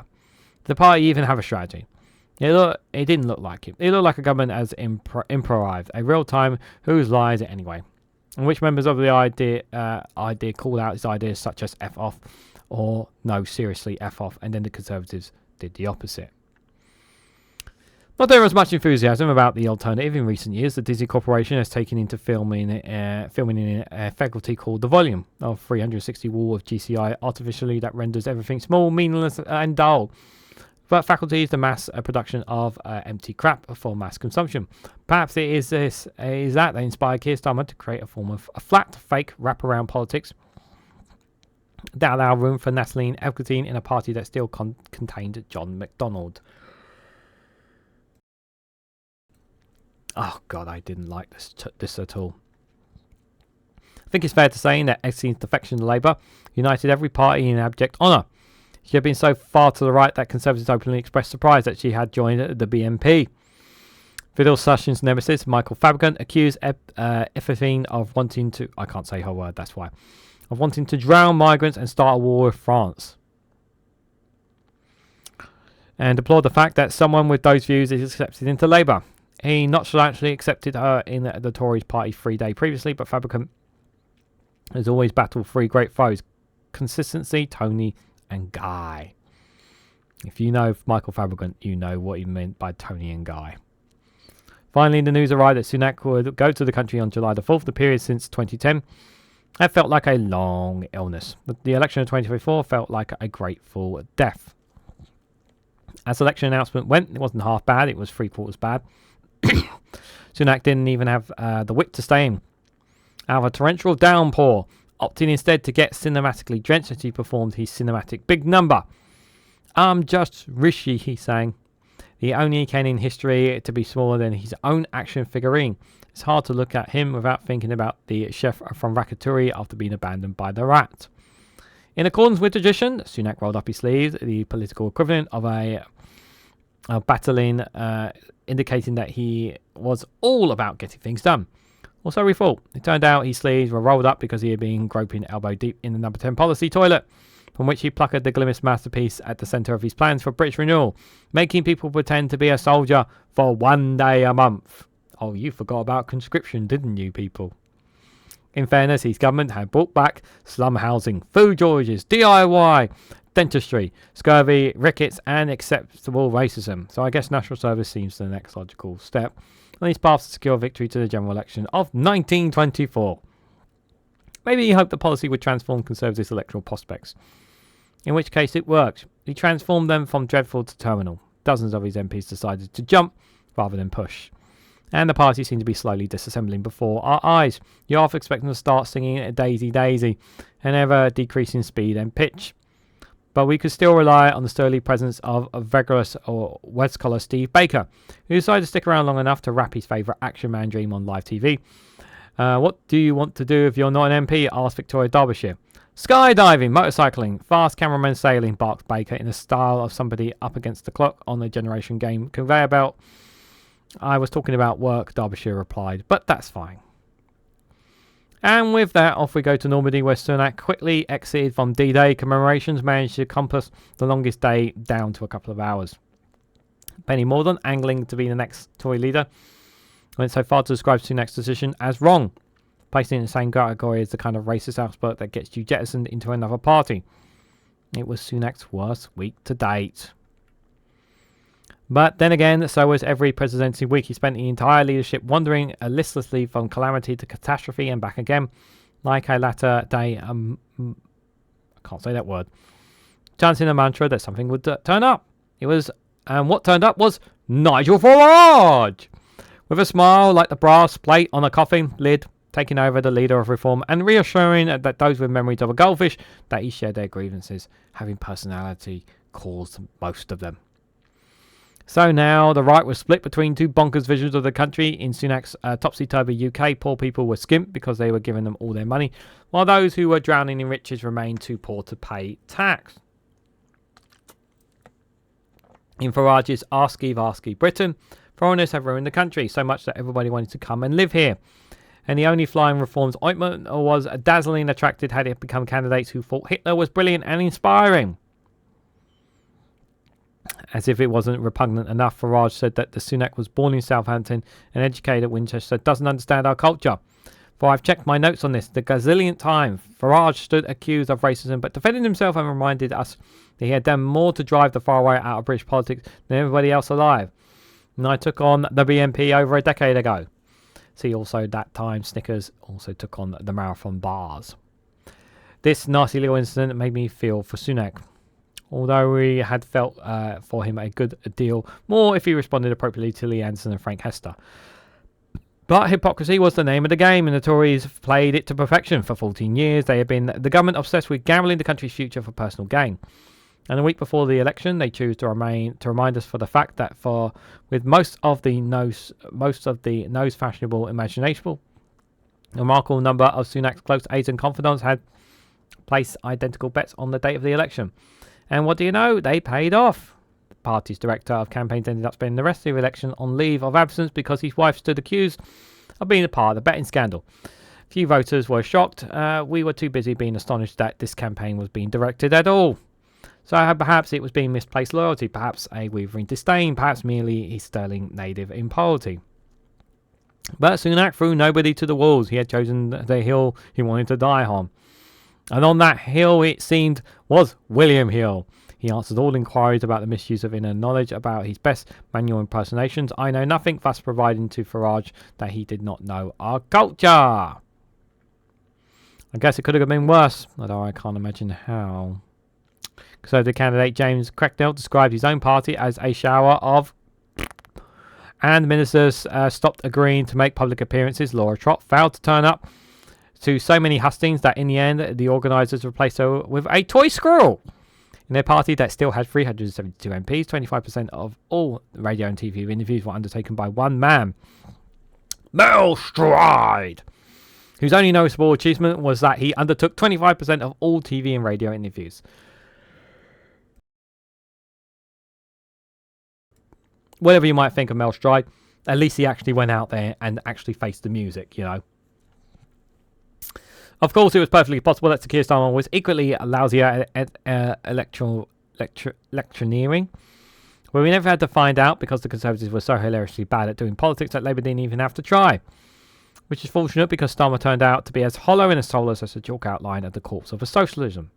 Did the party even have a strategy? It didn't look like it. It looked like a government as improvised, a real-time whose lie is it anyway, in which members of the idea called out his ideas such as F off or no, seriously, F off, and then the Conservatives did the opposite. Not there was much enthusiasm about the alternative in recent years. The Disney Corporation has taken into filming in a faculty called The Volume, of 360 wall of GCI artificially that renders everything small, meaningless, and dull. But faculty is the mass production of empty crap for mass consumption. Perhaps it is that inspired Keir Starmer to create a form of a flat, fake wraparound politics that allow room for Natalie Elkertine in a party that still contained John McDonnell. Oh God, I didn't like this at all. I think it's fair to say that Elkertine's defection to Labour united every party in abject honour. She had been so far to the right that Conservatives openly expressed surprise that she had joined the BNP. Vidal Sassoon's nemesis, Michael Fabricant, accused Elkertine of wanting to... I can't say her word, that's why. Of wanting to drown migrants and start a war with France. And deplored the fact that someone with those views is accepted into Labour. He nonchalantly accepted her in the Tories party 3 days previously, but Fabricant has always battled three great foes. Consistency, Tony and Guy. If you know Michael Fabricant, you know what he meant by Tony and Guy. Finally, the news arrived that Sunak would go to the country on July the 4th, the period since 2010. It felt like a long illness. The election of 2024 felt like a grateful death. As election announcement went, it wasn't half bad, it was 3/4 bad. Sunak didn't even have the wit to stay in. Out of a torrential downpour, opting instead to get cinematically drenched as he performed his cinematic big number. I'm just Rishi, he sang. The only can in history to be smaller than his own action figurine. It's hard to look at him without thinking about the chef from Ratatouille after being abandoned by the rat. In accordance with tradition, Sunak rolled up his sleeves, the political equivalent of a battling, indicating that he was all about getting things done. Or so we thought. It turned out his sleeves were rolled up because he had been groping elbow deep in the number 10 policy toilet, from which he plucked the glimmest masterpiece at the centre of his plans for British renewal, making people pretend to be a soldier for 1 day a month. Oh, you forgot about conscription, didn't you, people? In fairness, his government had brought back slum housing, food shortages, DIY, dentistry, scurvy, rickets, and acceptable racism. So I guess national service seems the next logical step on his path to secure victory to the general election of 1924. Maybe he hoped the policy would transform Conservatives' electoral prospects. In which case it worked. He transformed them from dreadful to terminal. Dozens of his MPs decided to jump rather than push. And the party seemed to be slowly disassembling before our eyes. You half expect them to start singing Daisy Daisy, and ever decreasing speed and pitch. But we could still rely on the sturdy presence of a vigorous or West Collar Steve Baker, who decided to stick around long enough to rap his favourite action man dream on live TV. What do you want to do if you're not an MP? Asked Victoria Derbyshire. Skydiving, motorcycling, fast cameraman sailing, barked Baker in the style of somebody up against the clock on the Generation Game conveyor belt. I was talking about work, Derbyshire replied, but that's fine. And with that, off we go to Normandy, where Sunak quickly exited from D-Day commemorations, managed to compass the longest day down to a couple of hours. Penny Mordaunt, angling to be the next Tory leader, went so far to describe Sunak's decision as wrong, placing it in the same category as the kind of racist outspurt that gets you jettisoned into another party. It was Sunak's worst week to date. But then again, so was every presidency week. He spent the entire leadership wandering listlessly from calamity to catastrophe and back again, like a latter day, I can't say that word, chanting a mantra that something would turn up. And what turned up was Nigel Farage! With a smile like the brass plate on a coffin lid, taking over the leader of reform and reassuring that those with memories of a goldfish that he shared their grievances, having personality caused most of them. So now the right was split between two bonkers visions of the country. In Sunak's topsy-turvy UK, poor people were skimped because they were giving them all their money, while those who were drowning in riches remained too poor to pay tax. In Farage's Arsky-Varsky Britain, foreigners have ruined the country so much that everybody wanted to come and live here. And the only flying reforms ointment was dazzling attracted had it become candidates who thought Hitler was brilliant and inspiring. As if it wasn't repugnant enough, Farage said that the Sunak was born in Southampton and educated at Winchester, doesn't understand our culture. For I've checked my notes on this the gazillionth time. Farage stood accused of racism but defended himself and reminded us that he had done more to drive the far right out of British politics than everybody else alive. And I took on the BNP over a decade ago. See also that time Snickers also took on the marathon bars. This nasty little incident made me feel for Sunak. Although we had felt for him a good deal more if he responded appropriately to Lee Anderson and Frank Hester. But hypocrisy was the name of the game, and the Tories played it to perfection. For 14 years, they had been the government obsessed with gambling the country's future for personal gain. And a week before the election, they choose to remind us for the fact that with most of the nose fashionable imaginable, a remarkable number of Sunak's close aides and confidants had placed identical bets on the date of the election. And what do you know? They paid off. The party's director of campaigns ended up spending the rest of the election on leave of absence because his wife stood accused of being a part of the betting scandal. Few voters were shocked. We were too busy being astonished that this campaign was being directed at all. So perhaps it was being misplaced loyalty, perhaps a wavering disdain, perhaps merely his sterling native impolity. But Sunak threw nobody to the wolves. He had chosen the hill he wanted to die on. And on that hill, it seemed, was William Hill. He answered all inquiries about the misuse of inner knowledge about his best manual impersonations. I know nothing, thus providing to Farage that he did not know our culture. I guess it could have been worse, although I can't imagine how. Conservative candidate James Cracknell described his own party as a shower of... And ministers stopped agreeing to make public appearances. Laura Trott failed to turn up to so many hustings that in the end the organisers replaced her with a toy squirrel. In their party that still had 372 MPs, 25% of all radio and TV interviews were undertaken by one man, Mel Stride, whose only noticeable achievement was that he undertook 25% of all TV and radio interviews. Whatever you might think of Mel Stride, at least he actually went out there and actually faced the music, you know. Of course, it was perfectly possible that Sir Keir Starmer was equally lousy at electioneering, where we never had to find out because the Conservatives were so hilariously bad at doing politics that Labour didn't even have to try. Which is fortunate because Starmer turned out to be as hollow and as soulless as a chalk outline of the corpse of a socialism.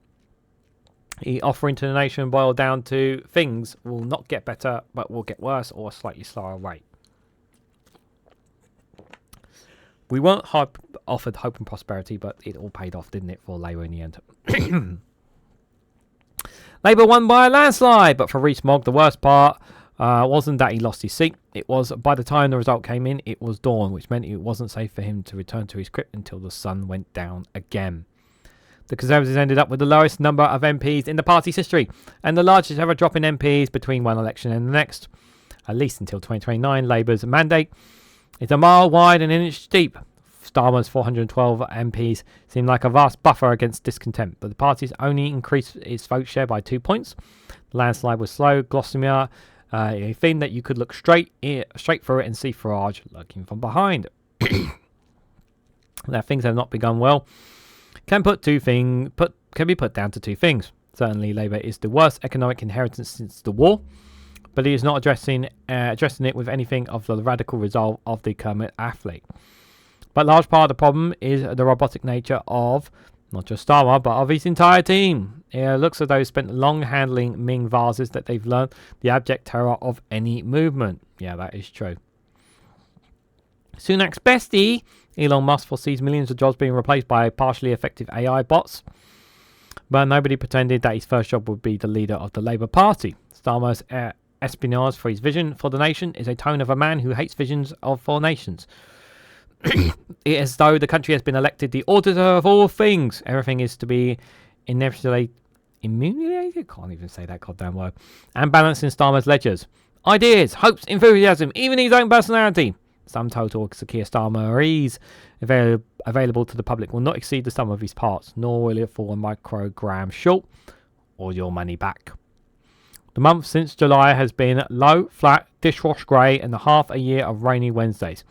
He offering to the nation boiled down to things will not get better but will get worse or a slightly slower rate. We weren't offered hope and prosperity, but it all paid off, didn't it, for Labour in the end? Labour won by a landslide, but for Rees-Mogg, the worst part wasn't that he lost his seat. It was by the time the result came in, it was dawn, which meant it wasn't safe for him to return to his crypt until the sun went down again. The Conservatives ended up with the lowest number of MPs in the party's history, and the largest ever drop in MPs between one election and the next. At least until 2029, Labour's mandate is a mile wide and an inch deep. Starmer's 412 MPs seem like a vast buffer against discontent, but the party's only increased its vote share by 2 points. The landslide was slow, gossamer, a thing that you could look straight through it and see Farage lurking from behind. Now, things have not begun well. Can be put down to two things. Certainly, Labour is the worst economic inheritance since the war, but he is not addressing it with anything of the radical resolve of the Kermit athlete. But large part of the problem is the robotic nature of not just Starmer, but of his entire team. It looks as though they've spent long handling Ming vases that they've learnt the abject terror of any movement. Yeah, that is true. Sunak's bestie, Elon Musk, foresees millions of jobs being replaced by partially effective AI bots. But nobody pretended that his first job would be the leader of the Labour Party. Starmer's espionage for his vision for the nation is a tone of a man who hates visions for nations. it is though the country has been elected the auditor of all things. Everything is to be inevitably immunized. Can't even say that goddamn word. And balanced in Starmer's ledgers. Ideas, hopes, enthusiasm, even his own personality. Sum total Keir Starmer available to the public will not exceed the sum of his parts, nor will it fall a microgram short, or your money back. The month since July has been low, flat, dishwash grey, and half a year of rainy Wednesdays.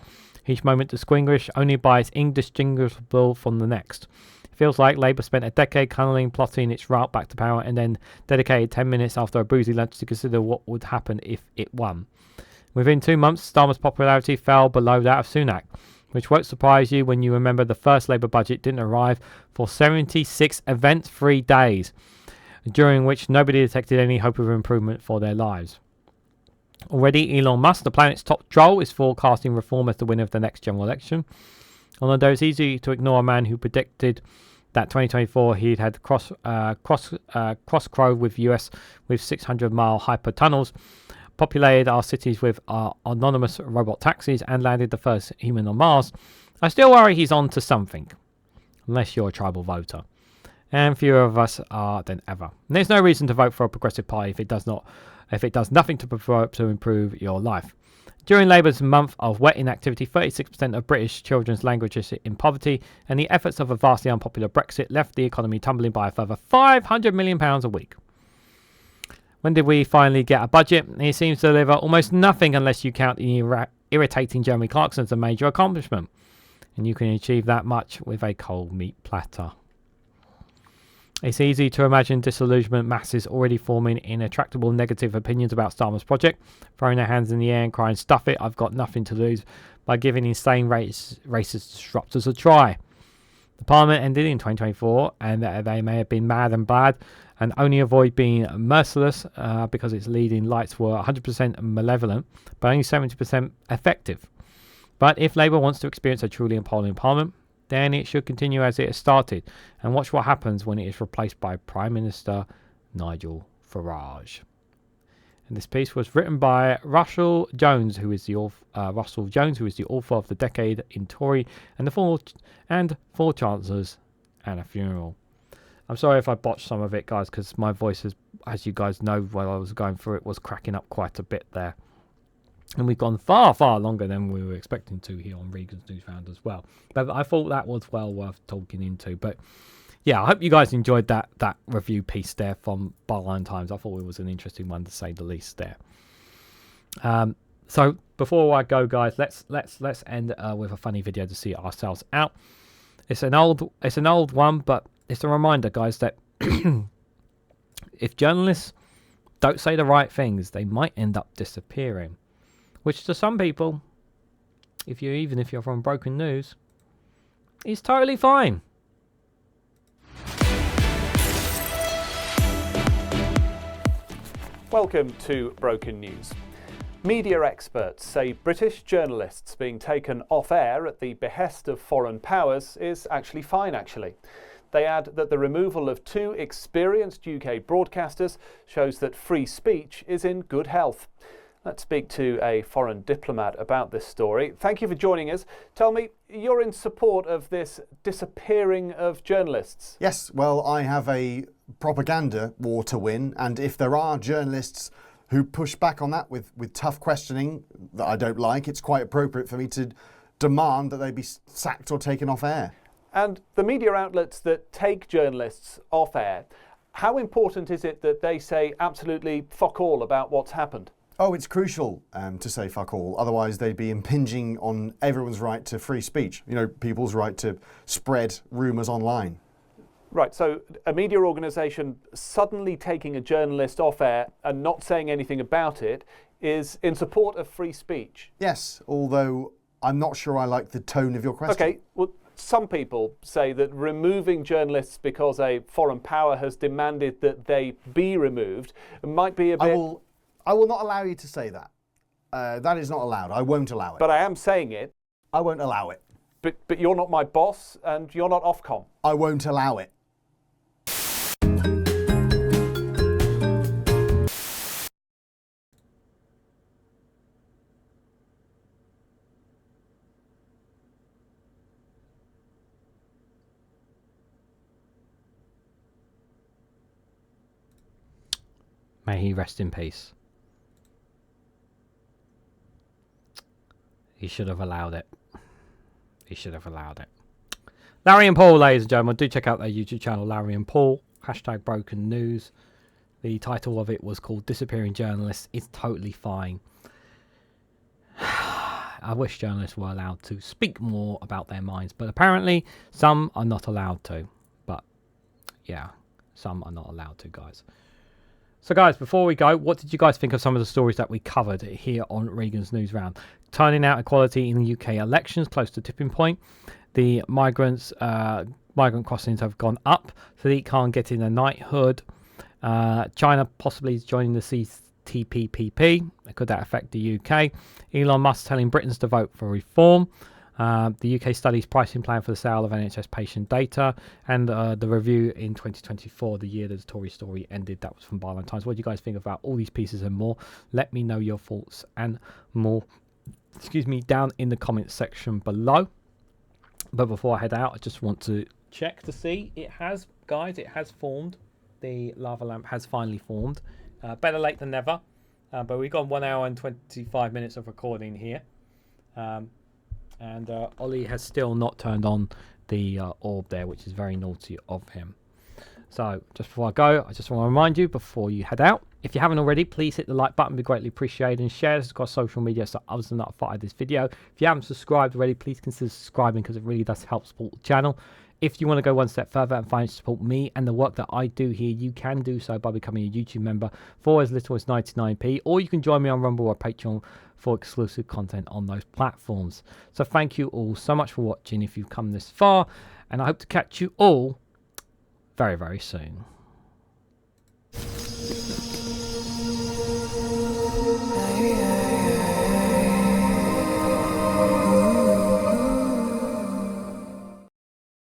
Each moment distinguished only by its indistinguishable from the next. It feels like Labour spent a decade cunningly plotting its route back to power and then dedicated 10 minutes after a boozy lunch to consider what would happen if it won. Within 2 months, Starmer's popularity fell below that of Sunak, which won't surprise you when you remember the first Labour budget didn't arrive for 76 event-free days, during which nobody detected any hope of improvement for their lives. Already, Elon Musk, the planet's top troll, is forecasting reform as the winner of the next general election. Although it's easy to ignore a man who predicted that 2024 he'd had cross-crow with US with 600-mile hyper tunnels, populated our cities with anonymous robot taxis, and landed the first human on Mars, I still worry he's on to something. Unless you're a tribal voter. And fewer of us are than ever. And there's no reason to vote for a progressive party if it does nothing to improve your life. During Labour's month of wet inactivity, 36% of British children's languages in poverty, and the efforts of a vastly unpopular Brexit left the economy tumbling by a further £500 million a week. When did we finally get a budget? It seems to deliver almost nothing unless you count the irritating Jeremy Clarkson as a major accomplishment. And you can achieve that much with a cold meat platter. It's easy to imagine disillusionment masses already forming intractable negative opinions about Starmer's project, throwing their hands in the air and crying, "Stuff it, I've got nothing to lose," by giving insane racist disruptors a try. The Parliament ended in 2024, and they may have been mad and bad, and only avoid being merciless because its leading lights were 100% malevolent, but only 70% effective. But if Labour wants to experience a truly appalling Parliament, then it should continue as it has started, and watch what happens when it is replaced by Prime Minister Nigel Farage. And this piece was written by Russell Jones, who is the author of The Decade in Tory and Four Chancellors and a Funeral. I'm sorry if I botched some of it, guys, because my voice is, as you guys know, while I was going through it, was cracking up quite a bit there. And we've gone far, far longer than we were expecting to here on Regan's Newsround as well. But I thought that was well worth talking into. But yeah, I hope you guys enjoyed that review piece there from Byline Times. I thought it was an interesting one to say the least there. So before I go, guys, let's end with a funny video to see ourselves out. It's an old one, but it's a reminder, guys, that if journalists don't say the right things, they might end up disappearing. Which to some people, even if you're from Broken News, is totally fine. Welcome to Broken News. Media experts say British journalists being taken off air at the behest of foreign powers is actually fine, They add that the removal of 2 experienced UK broadcasters shows that free speech is in good health. Let's speak to a foreign diplomat about this story. Thank you for joining us. Tell me, you're in support of this disappearing of journalists? Yes, well, I have a propaganda war to win, and if there are journalists who push back on that with tough questioning that I don't like, it's quite appropriate for me to demand that they be sacked or taken off air. And the media outlets that take journalists off air, how important is it that they say absolutely fuck all about what's happened? Oh, it's crucial to say fuck all, otherwise they'd be impinging on everyone's right to free speech, people's right to spread rumours online. Right, so a media organisation suddenly taking a journalist off air and not saying anything about it is in support of free speech? Yes, although I'm not sure I like the tone of your question. Okay, well, some people say that removing journalists because a foreign power has demanded that they be removed might be a bit... I will not allow you to say that. That is not allowed. I won't allow it. But I am saying it. I won't allow it. But you're not my boss and you're not Ofcom. I won't allow it. May he rest in peace. He should have allowed it. He should have allowed it. Larry and Paul, ladies and gentlemen, do check out their YouTube channel, Larry and Paul, #broken news. The title of it was called Disappearing Journalists. It's totally fine. I wish journalists were allowed to speak more about their minds, but apparently some are not allowed to. But yeah, some are not allowed to, guys. So guys, before we go, what did you guys think of some of the stories that we covered here on Regan's Newsround? Turning out equality in the UK elections close to tipping point. The migrant crossings have gone up. Sadiq Khan getting a knighthood. China possibly joining the CPTPP. Could that affect the UK? Elon Musk telling Britons to vote for reform. The UK studies pricing plan for the sale of NHS patient data, and the review in 2024, the year that the Tory story ended. That was from Byline Times. What do you guys think about all these pieces and more? Let me know your thoughts and more, down in the comments section below. But before I head out, I just want to check to see. It has formed. The lava lamp has finally formed. Better late than never. But we've got 1 hour and 25 minutes of recording here. And Oillie has still not turned on the orb there, which is very naughty of him. So just before I go, I just want to remind you, before you head out, if you haven't already, please hit the like button. It'd be greatly appreciated, and share this across social media so others are notified of this video. If you haven't subscribed already, please consider subscribing, because it really does help support the channel. If you want to go one step further and financially support me and the work that I do here, you can do so by becoming a YouTube member for as little as 99p, or you can join me on Rumble or Patreon for exclusive content on those platforms. So thank you all so much for watching if you've come this far, and I hope to catch you all very, very soon.